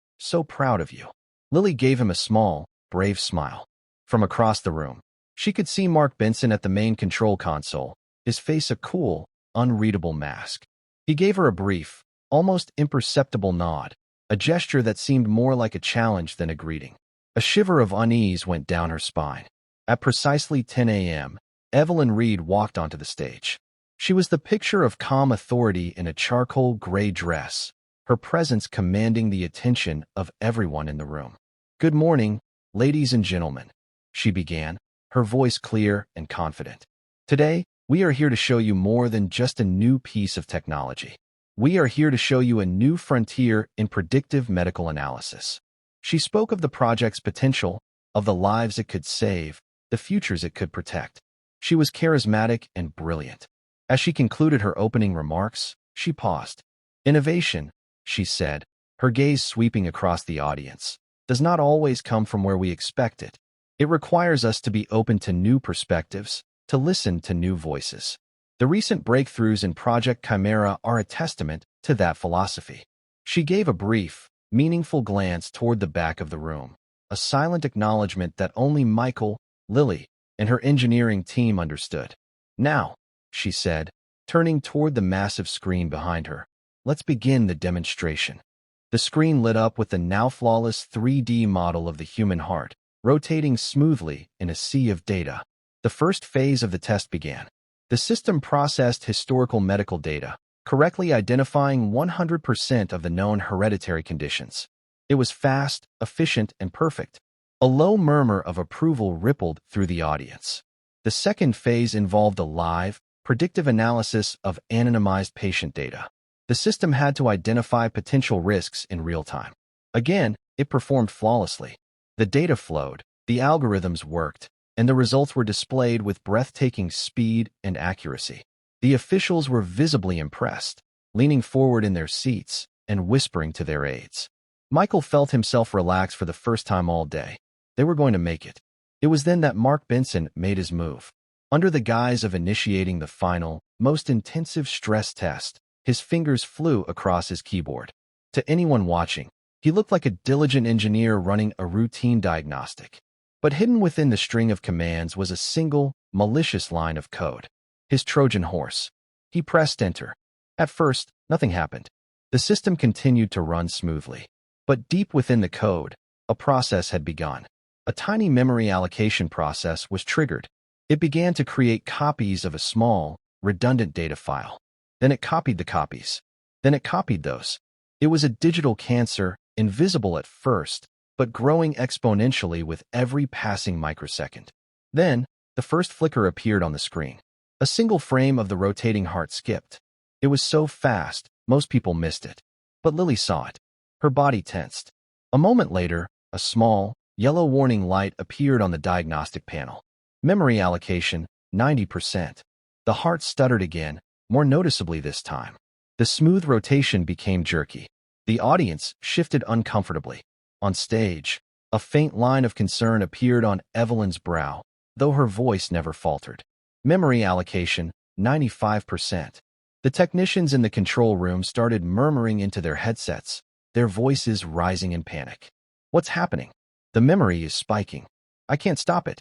proud of you." Lily gave him a small, brave smile. From across the room, she could see Mark Benson at the main control console, his face a cool, unreadable mask. He gave her a brief, almost imperceptible nod, a gesture that seemed more like a challenge than a greeting. A shiver of unease went down her spine. At precisely 10 a.m., Evelyn Reed walked onto the stage. She was the picture of calm authority in a charcoal gray dress, her presence commanding the attention of everyone in the room. "Good morning, ladies and gentlemen," she began, her voice clear and confident. "Today, we are here to show you more than just a new piece of technology. We are here to show you a new frontier in predictive medical analysis." She spoke of the project's potential, of the lives it could save, the futures it could protect. She was charismatic and brilliant. As she concluded her opening remarks, she paused. "Innovation," she said, her gaze sweeping across the audience, "does not always come from where we expect it. It requires us to be open to new perspectives, to listen to new voices. The recent breakthroughs in Project Chimera are a testament to that philosophy." She gave a brief, meaningful glance toward the back of the room, a silent acknowledgement that only Michael, Lily, and her engineering team understood. "Now," she said, turning toward the massive screen behind her, "let's begin the demonstration." The screen lit up with the now flawless 3D model of the human heart, rotating smoothly in a sea of data. The first phase of the test began. The system processed historical medical data, correctly identifying 100% of the known hereditary conditions. It was fast, efficient, and perfect. A low murmur of approval rippled through the audience. The second phase involved a live, predictive analysis of anonymized patient data. The system had to identify potential risks in real time. Again, it performed flawlessly. The data flowed, the algorithms worked, and the results were displayed with breathtaking speed and accuracy. The officials were visibly impressed, leaning forward in their seats and whispering to their aides. Michael felt himself relax for the first time all day. They were going to make it. It was then that Mark Benson made his move. Under the guise of initiating the final, most intensive stress test, his fingers flew across his keyboard. To anyone watching, he looked like a diligent engineer running a routine diagnostic. But hidden within the string of commands was a single, malicious line of code. His Trojan horse. He pressed enter. At first, nothing happened. The system continued to run smoothly. But deep within the code, a process had begun. A tiny memory allocation process was triggered. It began to create copies of a small, redundant data file. Then it copied the copies. Then it copied those. It was a digital cancer, invisible at first, but growing exponentially with every passing microsecond. Then, the first flicker appeared on the screen. A single frame of the rotating heart skipped. It was so fast, most people missed it. But Lily saw it. Her body tensed. A moment later, a small, yellow warning light appeared on the diagnostic panel. Memory allocation, 90%. The heart stuttered again, more noticeably this time. The smooth rotation became jerky. The audience shifted uncomfortably. On stage, a faint line of concern appeared on Evelyn's brow, though her voice never faltered. Memory allocation, 95%. The technicians in the control room started murmuring into their headsets, their voices rising in panic. "What's happening? The memory is spiking. I can't stop it."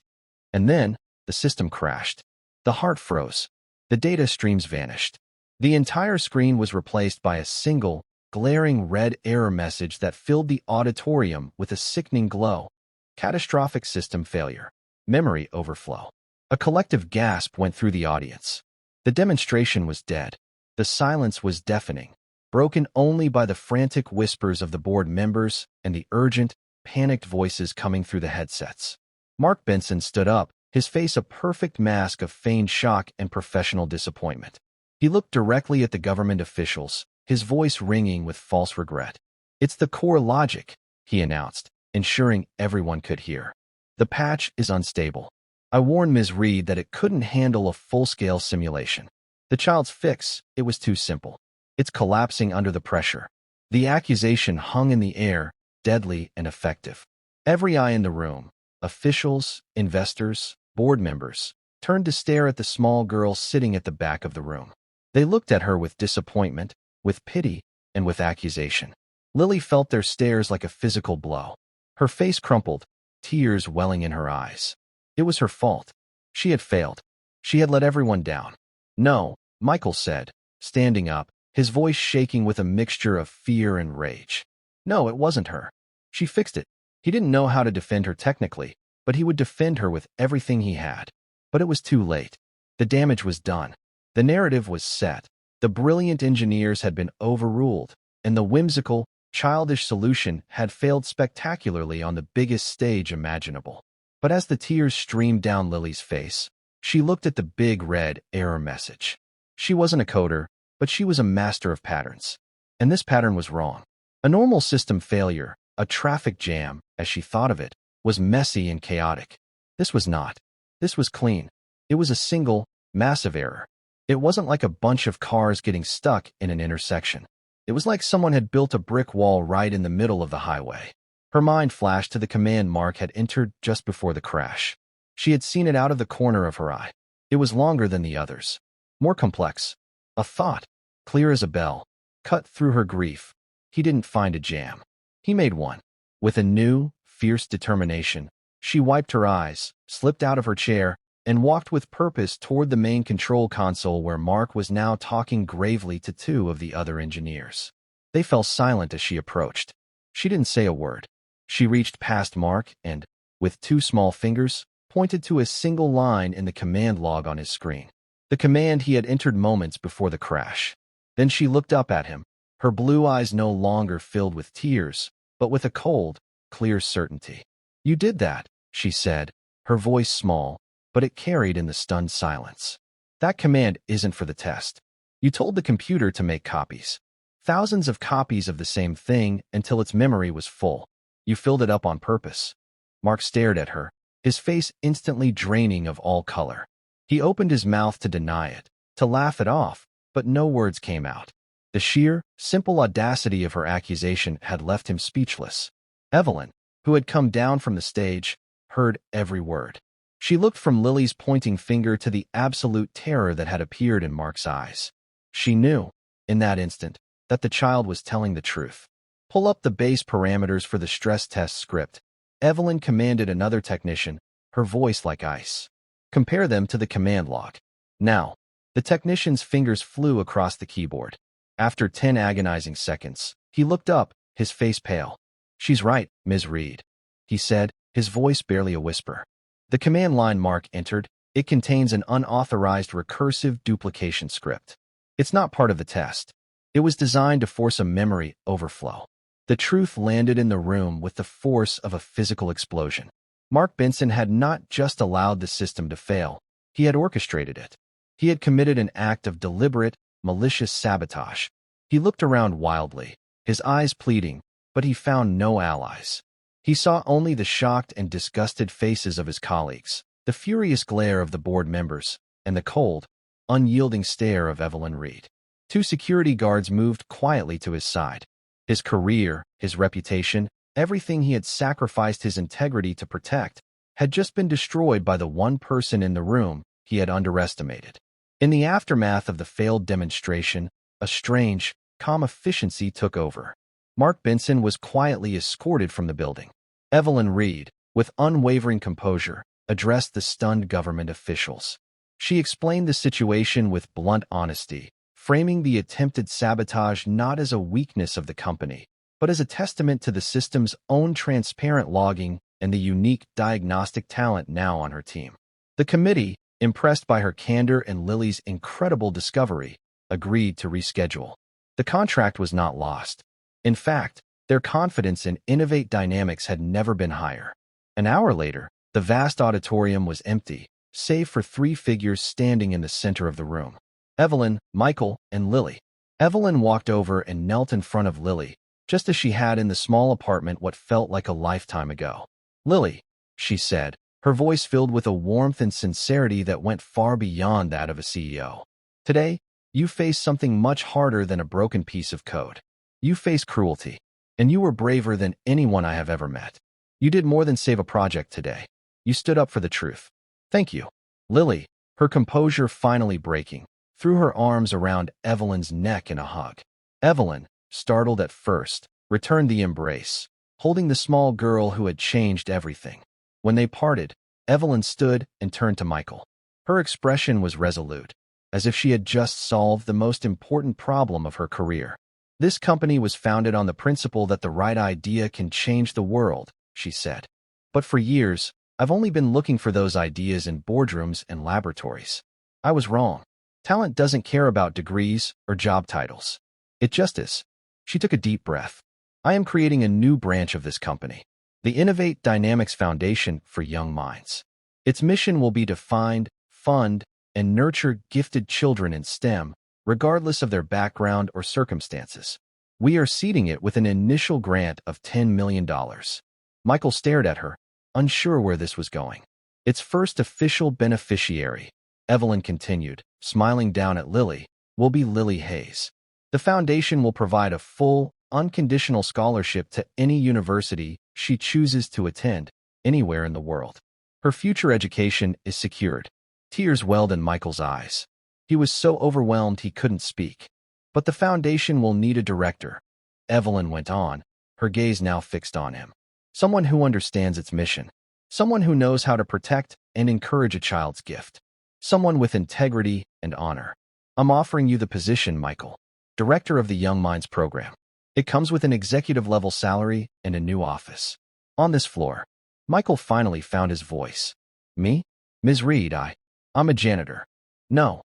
And then, the system crashed. The heart froze. The data streams vanished. The entire screen was replaced by a single, glaring red error message that filled the auditorium with a sickening glow. Catastrophic system failure. Memory overflow. A collective gasp went through the audience. The demonstration was dead. The silence was deafening, broken only by the frantic whispers of the board members and the urgent, panicked voices coming through the headsets. Mark Benson stood up, his face a perfect mask of feigned shock and professional disappointment. He looked directly at the government officials, his voice ringing with false regret. "It's the core logic," he announced, ensuring everyone could hear. "The patch is unstable. I warned Ms. Reed that it couldn't handle a full-scale simulation. The child's fix, it was too simple. It's collapsing under the pressure." The accusation hung in the air, deadly and effective. Every eye in the room, officials, investors, board members, turned to stare at the small girl sitting at the back of the room. They looked at her with disappointment, with pity, and with accusation. Lily felt their stares like a physical blow. Her face crumpled, tears welling in her eyes. It was her fault. She had failed. She had let everyone down. "No," Michael said, standing up, his voice shaking with a mixture of fear and rage. "No, it wasn't her. She fixed it." He didn't know how to defend her technically, but he would defend her with everything he had. But it was too late. The damage was done. The narrative was set. The brilliant engineers had been overruled, and the whimsical, childish solution had failed spectacularly on the biggest stage imaginable. But as the tears streamed down Lily's face, she looked at the big red error message. She wasn't a coder, but she was a master of patterns. And this pattern was wrong. A normal system failure, a traffic jam, as she thought of it, was messy and chaotic. This was not. This was clean. It was a single, massive error. It wasn't like a bunch of cars getting stuck in an intersection. It was like someone had built a brick wall right in the middle of the highway. Her mind flashed to the command Mark had entered just before the crash. She had seen it out of the corner of her eye. It was longer than the others. More complex. A thought, clear as a bell, cut through her grief. He didn't find a jam. He made one. With a new, fierce determination, she wiped her eyes, slipped out of her chair, and walked with purpose toward the main control console where Mark was now talking gravely to two of the other engineers. They fell silent as she approached. She didn't say a word. She reached past Mark and, with two small fingers, pointed to a single line in the command log on his screen. The command he had entered moments before the crash. Then she looked up at him, her blue eyes no longer filled with tears, but with a cold, clear certainty. "You did that," she said, her voice small, but it carried in the stunned silence. "That command isn't for the test. You told the computer to make copies. Thousands of copies of the same thing until its memory was full. You filled it up on purpose." Mark stared at her, his face instantly draining of all color. He opened his mouth to deny it, to laugh it off, but no words came out. The sheer, simple audacity of her accusation had left him speechless. Evelyn, who had come down from the stage, heard every word. She looked from Lily's pointing finger to the absolute terror that had appeared in Mark's eyes. She knew, in that instant, that the child was telling the truth. "Pull up the base parameters for the stress test script," Evelyn commanded another technician, her voice like ice. "Compare them to the command log. Now." The technician's fingers flew across the keyboard. After 10 agonizing seconds, he looked up, his face pale. "She's right, Ms. Reed," he said, his voice barely a whisper. The command line Mark entered, it contains an unauthorized recursive duplication script. It's not part of the test. It was designed to force a memory overflow. The truth landed in the room with the force of a physical explosion. Mark Benson had not just allowed the system to fail, he had orchestrated it. He had committed an act of deliberate, malicious sabotage. He looked around wildly, his eyes pleading, but he found no allies. He saw only the shocked and disgusted faces of his colleagues, the furious glare of the board members, and the cold, unyielding stare of Evelyn Reed. Two security guards moved quietly to his side. His career, his reputation, everything he had sacrificed his integrity to protect, had just been destroyed by the one person in the room he had underestimated. In the aftermath of the failed demonstration, a strange, calm efficiency took over. Mark Benson was quietly escorted from the building. Evelyn Reed, with unwavering composure, addressed the stunned government officials. She explained the situation with blunt honesty, framing the attempted sabotage not as a weakness of the company, but as a testament to the system's own transparent logging and the unique diagnostic talent now on her team. The committee, impressed by her candor and Lily's incredible discovery, agreed to reschedule. The contract was not lost. In fact, their confidence in Innovate Dynamics had never been higher. An hour later, the vast auditorium was empty, save for three figures standing in the center of the room: Evelyn, Michael, and Lily. Evelyn walked over and knelt in front of Lily, just as she had in the small apartment what felt like a lifetime ago. "Lily," she said, her voice filled with a warmth and sincerity that went far beyond that of a CEO. "Today, you face something much harder than a broken piece of code. You face cruelty, and you were braver than anyone I have ever met. You did more than save a project today. You stood up for the truth. Thank you." Lily, her composure finally breaking, threw her arms around Evelyn's neck in a hug. Evelyn, startled at first, returned the embrace, holding the small girl who had changed everything. When they parted, Evelyn stood and turned to Michael. Her expression was resolute, as if she had just solved the most important problem of her career. "This company was founded on the principle that the right idea can change the world," she said. "But for years, I've only been looking for those ideas in boardrooms and laboratories. I was wrong. Talent doesn't care about degrees or job titles. It just is." She took a deep breath. "I am creating a new branch of this company, the Innovate Dynamics Foundation for Young Minds. Its mission will be to find, fund, and nurture gifted children in STEM, regardless of their background or circumstances. We are seeding it with an initial grant of $10 million. Michael stared at her, unsure where this was going. "Its first official beneficiary," Evelyn continued, smiling down at Lily, "will be Lily Hayes. The foundation will provide a full, unconditional scholarship to any university she chooses to attend, anywhere in the world. Her future education is secured." Tears welled in Michael's eyes. He was so overwhelmed he couldn't speak. "But the foundation will need a director," Evelyn went on, her gaze now fixed on him. "Someone who understands its mission. Someone who knows how to protect and encourage a child's gift. Someone with integrity and honor. I'm offering you the position, Michael, Director of the Young Minds Program. It comes with an executive-level salary and a new office. On this floor." Michael finally found his voice. "Me? Ms. Reed, I'm a janitor." "No,"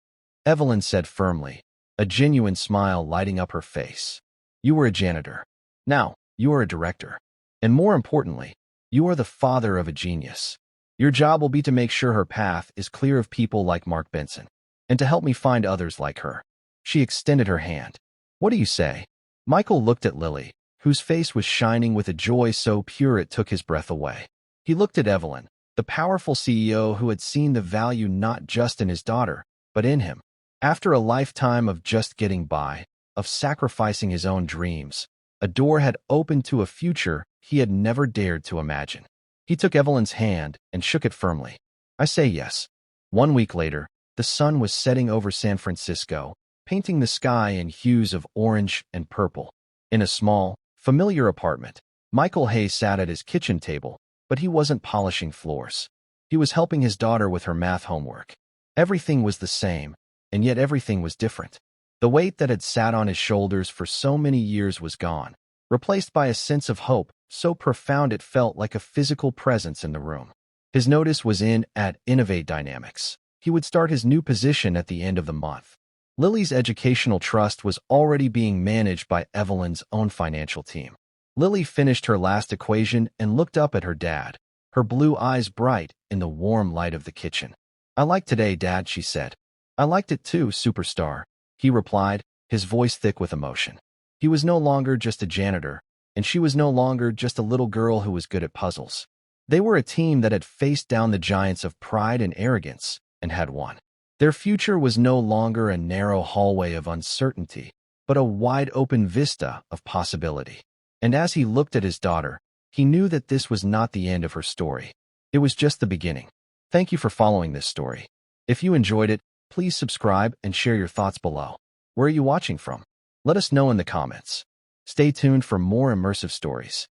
Evelyn said firmly, a genuine smile lighting up her face. "You were a janitor. Now, you are a director. And more importantly, you are the father of a genius. Your job will be to make sure her path is clear of people like Mark Benson, and to help me find others like her." She extended her hand. "What do you say?" Michael looked at Lily, whose face was shining with a joy so pure it took his breath away. He looked at Evelyn, the powerful CEO who had seen the value not just in his daughter, but in him. After a lifetime of just getting by, of sacrificing his own dreams, a door had opened to a future he had never dared to imagine. He took Evelyn's hand and shook it firmly. "I say yes." 1 week later, the sun was setting over San Francisco, painting the sky in hues of orange and purple. In a small, familiar apartment, Michael Hayes sat at his kitchen table, but he wasn't polishing floors. He was helping his daughter with her math homework. Everything was the same, and yet everything was different. The weight that had sat on his shoulders for so many years was gone, replaced by a sense of hope so profound it felt like a physical presence in the room. His notice was in at Innovate Dynamics. He would start his new position at the end of the month. Lily's educational trust was already being managed by Evelyn's own financial team. Lily finished her last equation and looked up at her dad, her blue eyes bright in the warm light of the kitchen. "I liked today, Dad," she said. "I liked it too, superstar," he replied, his voice thick with emotion. He was no longer just a janitor, and she was no longer just a little girl who was good at puzzles. They were a team that had faced down the giants of pride and arrogance and had won. Their future was no longer a narrow hallway of uncertainty, but a wide-open vista of possibility. And as he looked at his daughter, he knew that this was not the end of her story. It was just the beginning. Thank you for following this story. If you enjoyed it, please subscribe and share your thoughts below. Where are you watching from? Let us know in the comments. Stay tuned for more immersive stories.